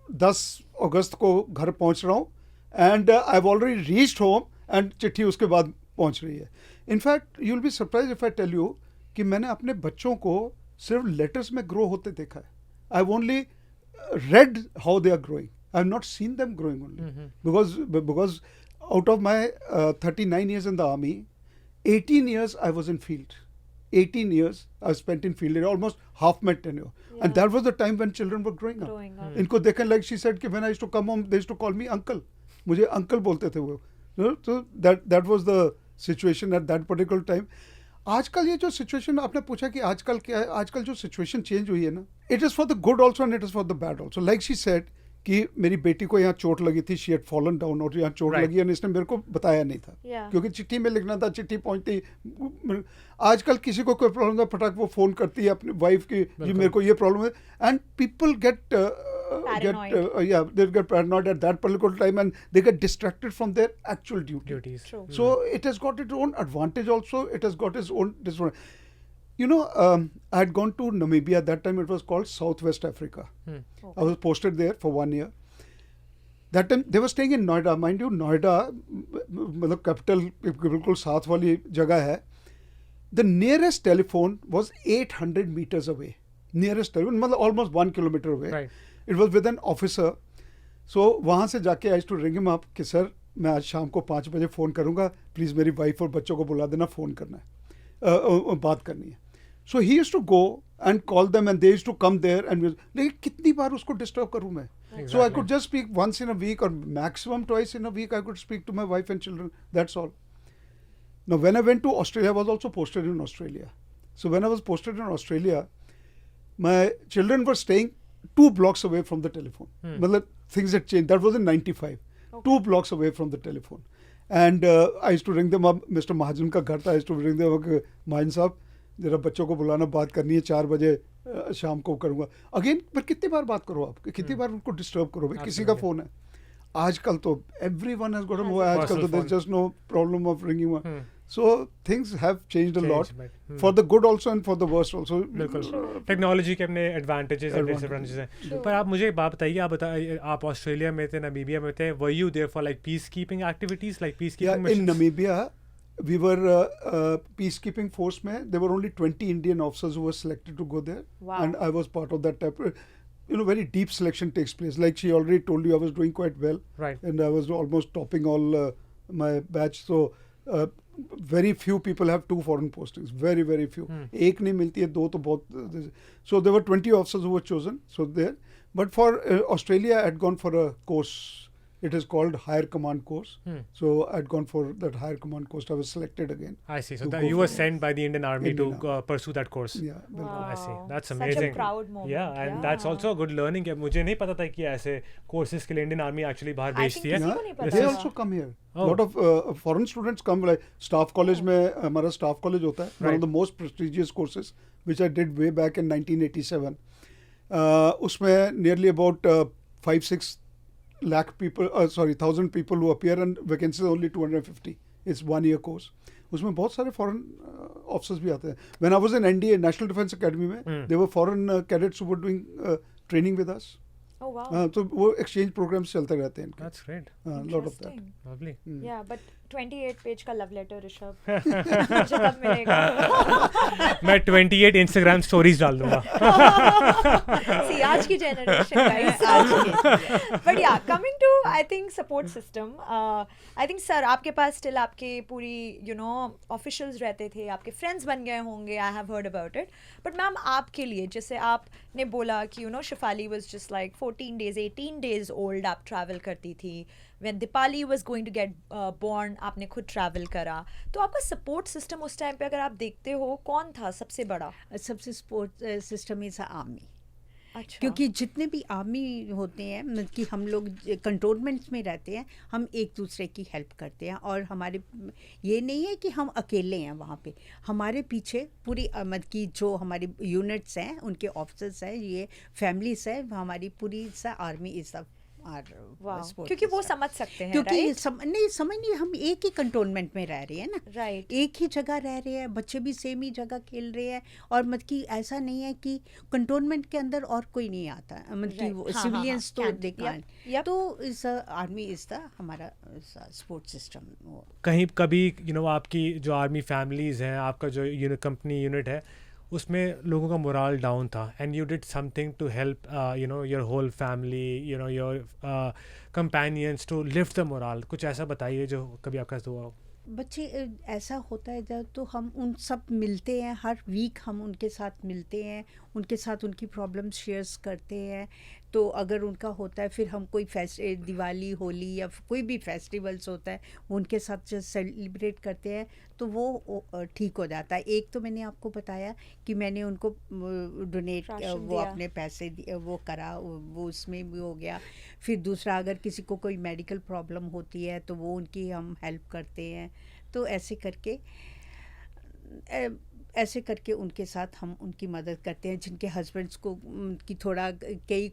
10 अगस्त को घर पहुंच रहा हूँ, and I have already reached home, and चिट्ठी उसके बाद पहुंच रही है। In fact you will be surprise if I tell you कि मैंने अपने बच्चों को सिर्फ लेटर्स में ग्रो होते देखा है। I have only read how they are growing. I have not seen them growing only. Because out of my 39 years in the army, 18 years I was in field. 18 years I spent in field area, almost half my tenure. And that was the time when children were growing up. इनको देखें, like she said कि when I used to come home, they used to call me uncle. मुझे uncle बोलते थे वो. So that was the situation at that particular time. आजकल ये जो सिचुएशन आपने पूछा कि आजकल क्या है, आजकल जो सिचुएशन चेंज हुई है ना, it is for the good also and it is for the bad also. Like she said कि मेरी बेटी को यहाँ चोट लगी थी, शी हैड फॉलन डाउन, और यहाँ चोट लगी और इसने मेरे को बताया नहीं था, क्योंकि चिट्ठी में लिखना था, चिट्ठी पहुँचती। आजकल किसी को कोई प्रॉब्लम है, फटाक वो फ़ोन करती है अपनी वाइफ की, जी मेरे को ये प्रॉब्लम है, and people get paranoid at that particular time, and they get distracted from their actual duties. True. So it has got its own advantage also, it has got its own disadvantage. You know, I had gone to Namibia at that time. It was called Southwest Africa. Okay. I was posted there for 1 year. That time they were staying in Noida. Mind you, Noida मतलब capital बिल्कुल साथ वाली जगह है. The nearest telephone was 800 meters away. Nearest telephone मतलब almost 1 kilometer away. Right. It was with an officer. So वहाँ से जाके I used to ring him up कि सर मैं आज शाम को 5 बजे फ़ोन करूँगा, प्लीज़ मेरी वाइफ और बच्चों को बुला देना, फ़ोन करना है, बात करनी है. So he used to go and call them, and they used to come there, and लेकिन कितनी बार उसको डिस्टर्ब करूँ मैं? So I could just speak once in a week or maximum twice in a week. I could speak to my wife and children. That's all. Now when I went to Australia, I was also posted in Australia. So when I was posted in Australia, my children were staying 2 blocks away from the telephone. Things had changed. That was in 95. 2 blocks away from the telephone. And I used to ring them up. Mister Mahajan का घर था. I used to ring them up, Mahajan साहब जरा बच्चों को बुलाना, बात करनी है 4 बजे शाम को करूँगा. अगेन पर कितनी बार बात करो आप, कितनी बार उनको डिस्टर्ब करो भाई, किसी का फ़ोन है. आजकल तो everyone has got a mobile. आजकल तो there is just no problem of ringing. So things have changed a lot for the good also and for the worse also. बिल्कुल, टेक्नोलॉजी के अपने एडवांटेजेस और डिसएडवांटेजेस हैं. पर आप मुझे एक बात बताइए, आप ऑस्ट्रेलिया में थे, नामीबिया में थे. Were you there for like peacekeeping activities, like peacekeeping in Namibia we were peacekeeping force में there were only 20 Indian officers who were selected to go there. Wow. And I was part of that type. Very deep selection takes place. Like she already told you, I was doing quite well. Right. And I was almost topping all my batch. So very few people have 2 foreign postings. Very, very few. एक नहीं मिलती है, 2 तो बहुत. So there were 20 officers who were chosen. So there. But for Australia, I had gone for a course. It is called Higher Command course. So I had gone for that Higher Command course. I was selected again. I see. So to that go you were for sent by the Indian Army Indian to pursue that course. Yeah. बिल्कुल. I see. That's Such amazing. a proud moment. Yeah, and that's also a good learning. मुझे नहीं पता था कि ऐसे courses के लिए Indian Army actually बाहर I भेजती think है. किसी को नहीं पता They था. also come here. Oh. Lot of foreign students come. Like staff college में हमारा staff college होता है. One Right. of the most prestigious courses which I did way back in 1987. उसमें nearly about 5-6 lakh people, 1,000 people who appear and vacancies only 250. It's 1-year course. उसमें बहुत सारे foreign officers भी आते हैं. When I was in NDA, National Defence Academy में, there were foreign cadets who were doing training with us. Oh wow. तो वो exchange programs चलते रहते हैं इनके. That's great. Lot of that. Interesting. Lovely. Yeah, but 28 page का love letter Rishabh मुझे कब मिलेगा? मैं 28 Instagram stories डाल दूंगा. See, आज की generation guys, आज की. But yeah, coming to I think support system. I think sir आपके पास still आपके पूरी officials रहते थे, आपके friends बन गए होंगे. I have heard about it. But ma'am आपके लिए जैसे आपने बोला कि Shefali was just like 14 days, 18 days old आप travel करती थी. When Dipali was going to get born, आपने खुद travel करा. तो आपका support system उस time पे अगर आप देखते हो कौन था सबसे बड़ा? सबसे सपोर्ट सिस्टम इज आर्मी. अच्छा. क्योंकि जितने भी आर्मी होते हैं, मतलब कि हम लोग कंटोनमेंट्स में रहते हैं, हम एक दूसरे की हेल्प करते हैं. और हमारे ये नहीं है कि हम अकेले हैं वहाँ पे. हमारे पीछे पूरी मतलब कि जो हमारी यूनिट्स हैं, उनके ऑफिसर्स हैं, ये फैमिलीज है, हमारी पूरी सा आर्मी इज द क्योंकि वो समझ सकते हैं. क्योंकि right? नहीं समझ नहीं, हम एक ही कंटोनमेंट में रह रहे हैं ना. Right. एक ही जगह रह रहे हैं, बच्चे भी सेम ही जगह खेल रहे हैं. और मतलब कि ऐसा नहीं है कि कंटोनमेंट के अंदर और कोई नहीं आता, मतलब Right. कि हाँ, सिविलियंस हाँ, तो दे कांट. Yep. तो इस आर्मी इज द हमारा सपोर्ट सिस्टम. कहीं कभी आपकी जो आर्मी फैमिलीज हैं, आपका जो कंपनी यूनिट है, उसमें लोगों का मोरल डाउन था, and you did something to help your whole family, your companions to lift the morale. कुछ ऐसा बताइए जो कभी आपका हुआ हो. बच्चे ऐसा होता है जब तो हम उन सब मिलते हैं, हर वीक हम उनके साथ मिलते हैं, उनके साथ उनकी प्रॉब्लम शेयर्स करते हैं. तो अगर उनका होता है, फिर हम कोई दिवाली, होली या कोई भी फेस्टिवल्स होता है, उनके साथ जब सेलिब्रेट करते हैं तो वो ठीक हो जाता है. एक तो मैंने आपको बताया कि मैंने उनको डोनेट वो अपने पैसे वो करा, वो उसमें भी हो गया. फिर दूसरा, अगर किसी को कोई मेडिकल प्रॉब्लम होती है तो वो उनकी हम हेल्प करते हैं. तो ऐसे करके उनके साथ हम उनकी मदद करते हैं. जिनके हस्बैंड्स को कि थोड़ा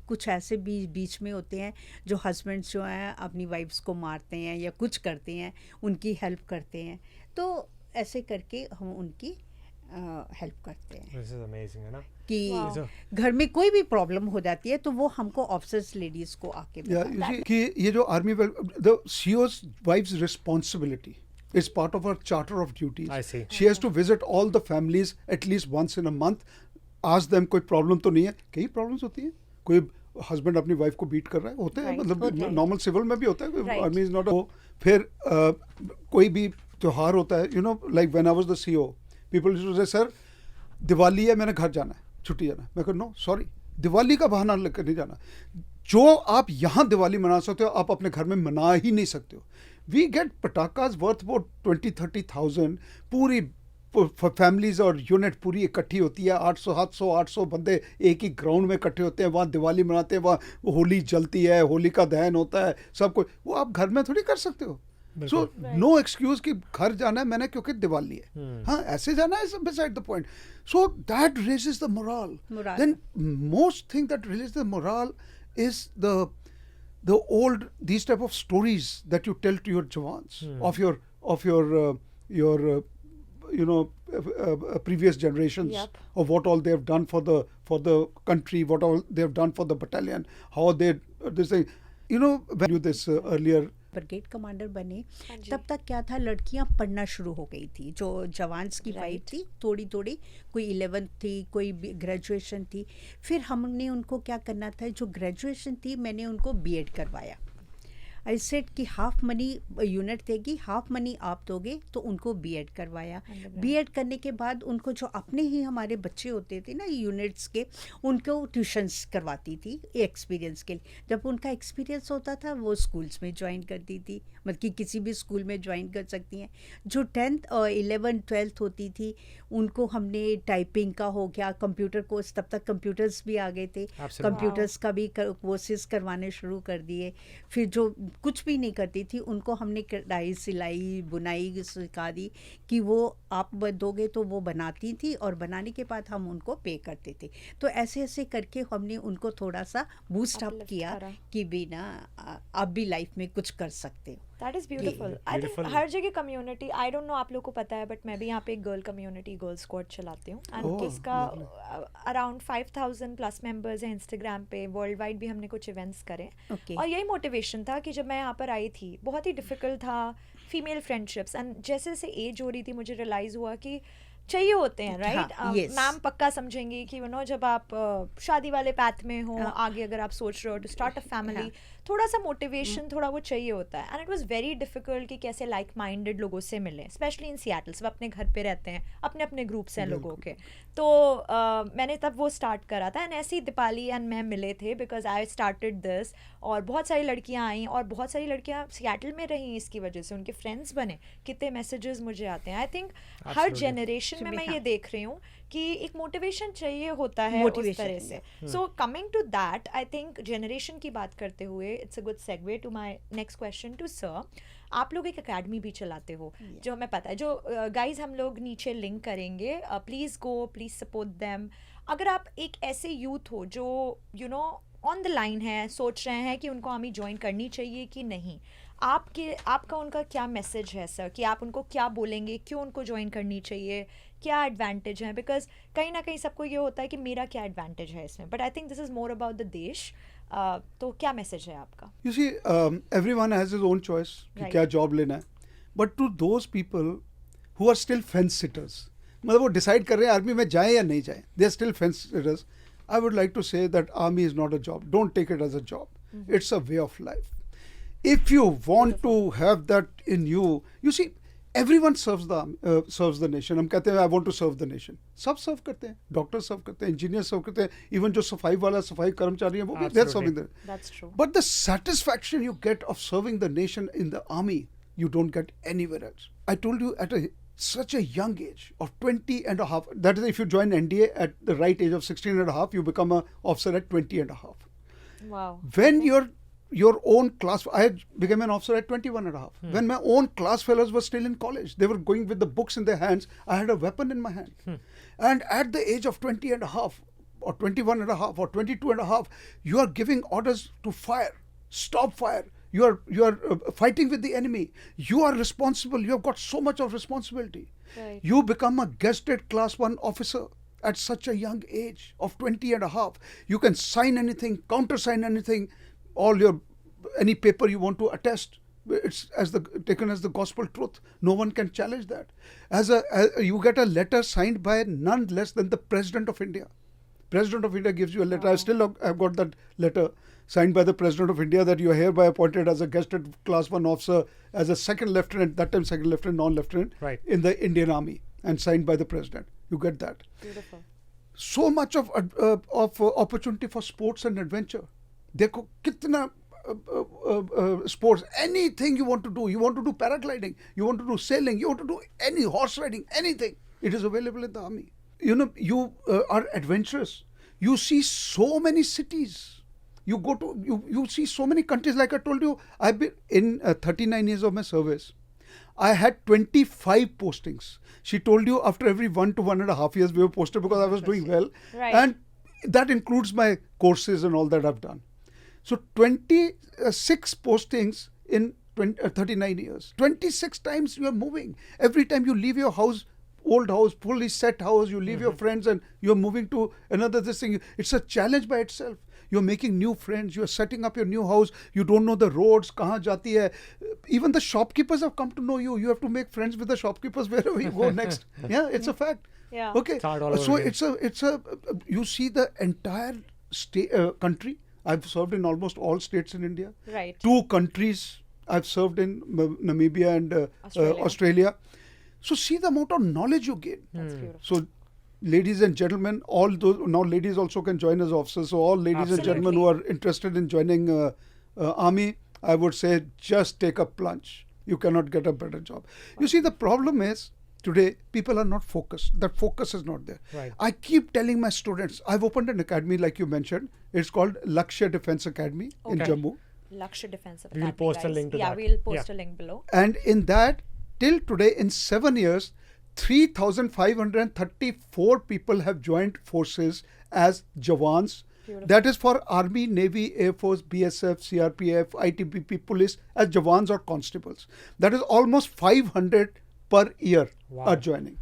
कुछ ऐसे भी बीच में होते हैं जो हस्बैंड्स जो हैं अपनी वाइफ्स को मारते हैं या कुछ करते हैं, उनकी हेल्प करते हैं. तो ऐसे करके हम उनकी हेल्प करते हैं. This is amazing, है ना? कि घर में कोई भी प्रॉब्लम हो जाती है तो वो हमको ऑफिसर्स लेडीज को आके कि ये जो army the CEO's wife's responsibility is part of her charter of duties. I see. She has to visit all the families at least once in a month, ask them कोई problem तो नहीं है. कई प्रॉब्लम्स होती हैं. कोई husband अपनी wife को बीट कर रहा है, होते हैं, मतलब नॉर्मल सिविल में भी होता है. Army is not. फिर कोई भी त्योहार होता है, like when I was the CEO, people used to say sir Diwali है, मैंने घर जाना है, छुट्टी जाना है. मैं कहूँ नो सॉरी, दिवाली का बहाना लेकर नहीं जाना. जो आप यहाँ दिवाली मना सकते हो, आप अपने घर में मना ही नहीं सकते हो. वी गेट पटाखास वर्थ अबाउट 20-30,000. पूरी फैमिलीज और यूनिट पूरी इकट्ठी होती है. 800 बंदे एक ही ग्राउंड में इकट्ठे होते हैं, वहाँ दिवाली मनाते हैं, वहाँ होली जलती है, होली का दहन होता है, सब कुछ. वो आप घर में थोड़ी कर सकते हो. सो नो एक्सक्यूज कि घर जाना है मैंने क्योंकि दिवाली है, हाँ ऐसे जाना है beside the point. So that raises the morale. Then most thing that raises the morale is the old these type of stories that you tell to your jawans of your previous generations of what all they have done for the country, what all they have done for the battalion, how they say, when you this earlier. Brigade commander बने तब तक क्या था, लड़कियां पढ़ना शुरू हो गई थी. जो जवान्स की फाइट थी थोड़ी थोड़ी, कोई 11th थी, कोई ग्रेजुएशन थी. फिर हमने उनको क्या करना था, जो ग्रेजुएशन थी मैंने उनको बीएड करवाया. आई सेड कि हाफ मनी यूनिट देगी, हाफ मनी आप दोगे, तो उनको बीएड करवाया. बीएड करने के बाद उनको जो अपने ही हमारे बच्चे होते थे ना यूनिट्स के, उनको ट्यूशन्स करवाती थी एक्सपीरियंस के लिए. जब उनका एक्सपीरियंस होता था वो स्कूल्स में ज्वाइन करती थी, मतलब कि किसी भी स्कूल में ज्वाइन कर सकती हैं. जो 10th और 11th 12th होती थी उनको हमने टाइपिंग का हो गया, कंप्यूटर कोर्स, तब तक कंप्यूटर्स भी आ गए थे, कंप्यूटर्स का भी कोर्सेज करवाने शुरू कर दिए. फिर जो कुछ भी नहीं करती थी उनको हमने कढ़ाई सिलाई बुनाई सिखा दी कि वो आप दोगे तो वो बनाती थी, और बनाने के बाद हम उनको पे करते थे. तो ऐसे ऐसे करके हमने उनको थोड़ा सा बूस्ट अप किया कि बिना आप भी लाइफ में कुछ कर सकते हो. That is beautiful. I think हर जगह कम्युनिटी, आई डोंट नो आप लोगों को पता है, बट मैं भी यहाँ पे एक गर्ल कम्युनिटी, गर्ल स्क्वाड चलाती हूँ, एंड इसका अराउंड 5000 प्लस मेंबर्स हैं इंस्टाग्राम पे. वर्ल्ड वाइड भी हमने कुछ इवेंट्स करे, और यही मोटिवेशन था कि जब मैं यहाँ पर आई थी बहुत ही डिफिकल्ट था फीमेल फ्रेंडशिप्स, एंड जैसे जैसे एज हो रही थी मुझे रियलाइज़ हुआ कि चाहिए होते हैं, राइट. मैम पक्का समझेंगी कि जब आप शादी वाले पैथ में हो, आगे अगर आप सोच रहे हो टू स्टार्ट अ फैमिली, थोड़ा सा मोटिवेशन थोड़ा वो चाहिए होता है. And it was very difficult कि कैसे लाइक माइंडेड लोगों से मिलें, स्पेशली इन सियाटल. सब अपने घर पे रहते हैं, अपने अपने ग्रुप्स हैं लोगों के. तो मैंने तब वो स्टार्ट करा था, एंड ऐसे ही दीपाली एंड मैं मिले थे बिकॉज आई स्टार्टेड दिस. और बहुत सारी लड़कियां आई, और बहुत सारी लड़कियां सियाटल में रहीं इसकी वजह से, उनके फ्रेंड्स बने. कितने मैसेजेस मुझे आते हैं. आई थिंक हर जनरेशन में मैं ये देख रही हूँ कि एक मोटिवेशन चाहिए होता है उस तरह से. So coming to that, I think generation की बात करते हुए it's a good segue to my next question to sir. आप लोग एक एकेडमी भी चलाते हो, जो हमें पता है, जो गाइज हम लोग नीचे लिंक करेंगे, please go, please support them. अगर आप एक ऐसे यूथ हो जो ऑन द लाइन है, सोच रहे हैं कि उनको आर्मी ज्वाइन करनी चाहिए कि नहीं, आपका उनका क्या मैसेज है सर, कि आप उनको क्या बोलेंगे, क्यों उनको ज्वाइन करनी चाहिए, क्या एडवांटेज है? बिकॉज कहीं ना कहीं सबको ये होता है कि मेरा क्या एडवांटेज है इसमें, but I think this is more about the देश. तो क्या मैसेज है आपका? You see, everyone has his own choice कि क्या जॉब लेना है, but to those people who are still fence sitters, मतलब वो डिसाइड कर रहे हैं आर्मी में जाए या नहीं जाए, they are still fence sitters. I would like to say that army is not a job. Don't take it as a job. It's a way of life. If you want to have that in you, you see, everyone serves the nation. हम कहते हैं I want to serve the nation. सब सर्व करते हैं, doctor सर्व करते हैं, engineer सर्व करते हैं, इवन जो सफाई कर्मचारी हैं वो भी they're serving there. That's true. But the satisfaction you get of serving the nation in the army, you don't get anywhere else. I told you at such a young age of 20 and a half, that is if you join NDA at the right age of 16 and a half, you become an officer at 20 and a half. Wow. When your own class, I became an officer at 21 and a half. When my own class fellows were still in college, they were going with the books in their hands, I had a weapon in my hand. And at the age of 20 and a half, or 21 and a half, or 22 and a half, you are giving orders to fire, stop fire. You are fighting with the enemy. You are responsible. You have got so much of responsibility. Right. You become a gazetted class 1 officer at such a young age of 20 and a half. You can sign anything, countersign anything, any paper you want to attest. It's taken as the gospel truth. No one can challenge that. You get a letter signed by none less than the President of India. President of India gives you a letter. Wow. I've got that letter signed by the President of India that you are hereby appointed as a gazetted class 1 officer, as a second lieutenant, that time second lieutenant, non-lieutenant, right, in the Indian Army, and signed by the President. You get that. Beautiful. So much of opportunity for sports and adventure. देखो कितना sports, anything you want to do. You want to do paragliding, you want to do sailing, you want to do any horse riding, anything. It is available in the army. You are adventurous. You see so many cities. You go to you see so many countries. Like I told you, I've been in 39 years of my service. I had 25 postings. She told you after every 1 to 1.5 years we were posted because I was doing well, Right. and that includes my courses and all that I've done. So 26 postings in 39 years. 26 times you are moving. Every time you leave your house, old house, fully set house, you leave your friends and you're moving to another this thing. It's a challenge by itself. You're making new friends. You're setting up your new house. You don't know the roads. Kahan jati hai. Even the shopkeepers have come to know you. You have to make friends with the shopkeepers wherever you go next. Yeah, it's a fact. Yeah. Okay. Start all over So again. it's a you see the entire country. I've served in almost all states in India. Right. 2 countries I've served in, Namibia and Australia. So see the amount of knowledge you gain. That's beautiful. So, ladies and gentlemen, all those now ladies also can join as officers. So all ladies and gentlemen who are interested in joining army, I would say just take a plunge. You cannot get a better job. You see, the problem is today people are not focused. That focus is not there. Right. I keep telling my students, I've opened an academy like you mentioned. It's called Lakshya Defence Academy in Okay. Jammu. Lakshya Defensive We will Academy, post a guys. link to yeah, that. we'll post Yeah. a link below. And in that, till today, in 7 years, 3,534 people have joined forces as Jawans. Beautiful. That is for Army, Navy, Air Force, BSF, CRPF, ITBP, police as Jawans or constables. That is almost 500 per year Wow. are joining.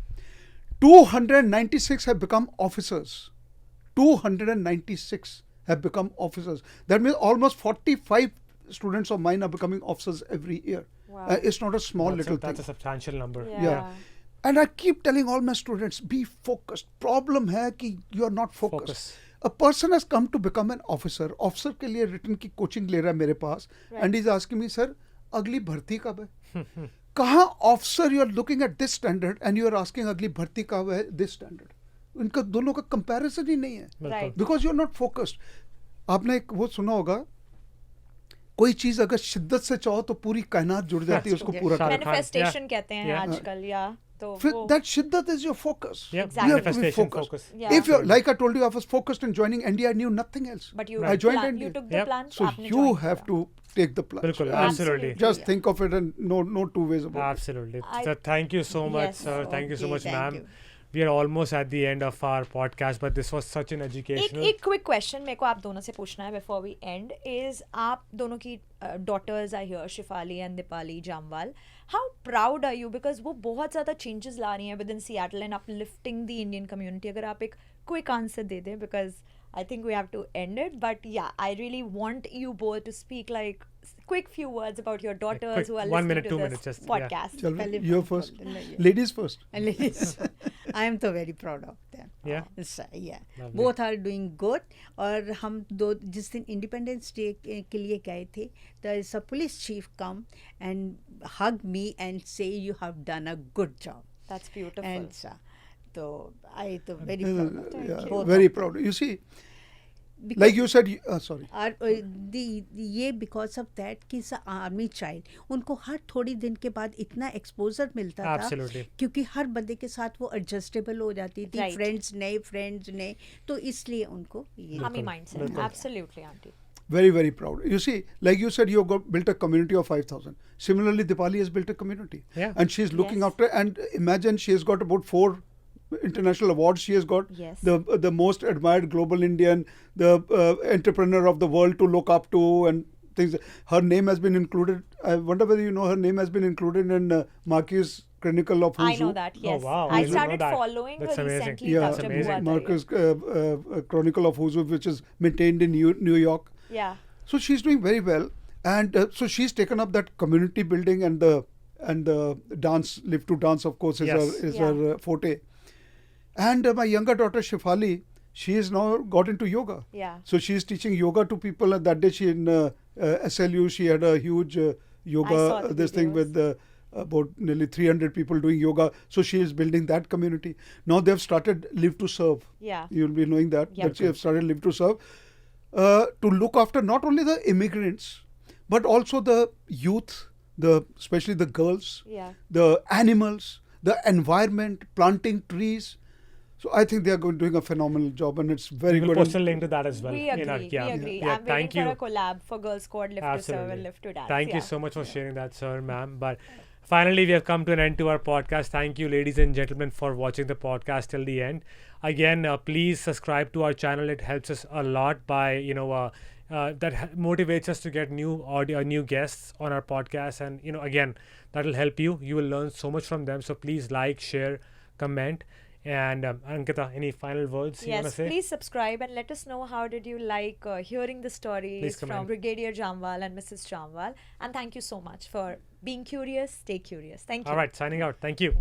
296 have become officers. 296 have become officers. That means almost 45 students of mine are becoming officers every year. Wow. It's not a small little That's a thing. substantial number. Yeah. And I keep telling all my students, be focused. Problem hai ki you are not focused. Focus. A person has come to become an officer. Officer के लिए written की coaching ले रहा है मेरे पास. Right. And he's asking me, sir, अगली भर्ती कब है? कहाँ officer you are looking at this standard and you are asking अगली भर्ती कब है this standard? इनका दोनों का comparison ही नहीं है. Right. Because you are not focused. आपने एक वो सुना होगा, कोई चीज अगर शिद्दत से चाहो तो पूरी कायनात जुड़ जाती है उसको पूरा Shahrukh करने. Khan, Manifestation yeah. कहते हैं Yeah. आजकल, या तो फिर वो that shiddat is your focus. Yeah, Exactly. You have to be manifestation, focused. focus. Yeah. If you're like I told you, I was focused in joining India. I knew nothing else. But you I joined plan, India. you took the Yep. plunge. So आपने you join have किया. to take the plunge. Bilkul, And absolutely. Just think of it and no two ways about it. Absolutely. I- So thank you so much, Yes. sir. Thank you so Okay, much, thank ma'am. you. We are almost at the end of our podcast, but this was such an educational. एक quick question मेरे को आप दोनों से पूछना है before we and is आप दोनों की daughters are here Shifali and Deepali Jamwal how proud are you because वो बहुत ज़्यादा चेंजेस ला रही हैं within Seattle and uplifting the Indian community अगर आप एक क्विक आंसर दे दें because I think we have to end it, but yeah, I really want you both to speak like quick few words about your daughters quick, who are 1 listening minute, to 2 this minutes, just, yeah. podcast. Chal, पहले you're बात first. बोल देना, Ladies first. Ladies, I am so very proud of them. Yeah? So, yeah. Lovely. Both are doing good. और हम दो जिस दिन independence day के लिए गए थे, there is a police chief come and hug me and say you have done a good job. That's beautiful. And so I to very proud of them. Yeah, Both very of proud. You see, Because- like you said, sorry. और ये because of that कि army child उनको हर थोड़ी दिन के बाद इतना exposure मिलता था Absolutely. क्योंकि हर बंदे के साथ वो एडजस्टेबल हो जाती थी Right. फ्रेंड्स नए तो इसलिए उनको ये Hami mindset. बिल्कुल. Absolutely, auntie. Very proud. You see, like you said, you got built a community of 5,000. Similarly, Dipali has built a community. Yeah. And she's looking Yes. after, and imagine she has got about 4 international awards. She has got Yes. the most admired global Indian, the entrepreneur of the world to look up to, and things. Her name has been included. I wonder whether you know her name has been included in Marquis Chronicle of Who's I know Who. that, Oh, yes. wow. I I didn't know started that. following That's her amazing. recently. Yeah, तब जब amazing. हुआ था Marcus ये. Chronicle of Who's Who, which is maintained in New York. Yeah. So she's doing very well, and so she's taken up that community building and the dance, live to dance, of course, is Yes. her forte. And my younger daughter Shifali, she has now got into yoga. Yeah. So she's teaching yoga to people. And that day she in SLU, she had a huge yoga I saw the this thing videos. with about nearly 300 people doing yoga. So she is building that community. Now they've started Live to Serve. Yeah. You'll be knowing that. Yeah. That she have started Live to Serve to look after not only the immigrants, but also the youth, especially the girls, Yeah. the animals, the environment, planting trees. So I think they are doing a phenomenal job, and it's very We will good. post a link to that as well. We agree. in our, We agree. Yeah, I'm thank waiting you. for a collab for Girls Squad, Lift to Serve and Absolutely. Lift to Dance. Thank yeah. you so much for sharing that, sir, ma'am. But finally, we have come to an end to our podcast. Thank you, ladies and gentlemen, for watching the podcast till the end. Again, please subscribe to our channel. It helps us a lot by, motivates us to get new audio, new guests on our podcast. And, again, that will help you. You will learn so much from them. So please like, share, comment. And Ankita, any final words you want to Yes, say? please subscribe and let us know how did you like hearing the stories Please from comment. Brigadier Jamwal and Mrs. Jamwal. And thank you so much for being curious. Stay curious. Thank you. All right, signing out. Thank you.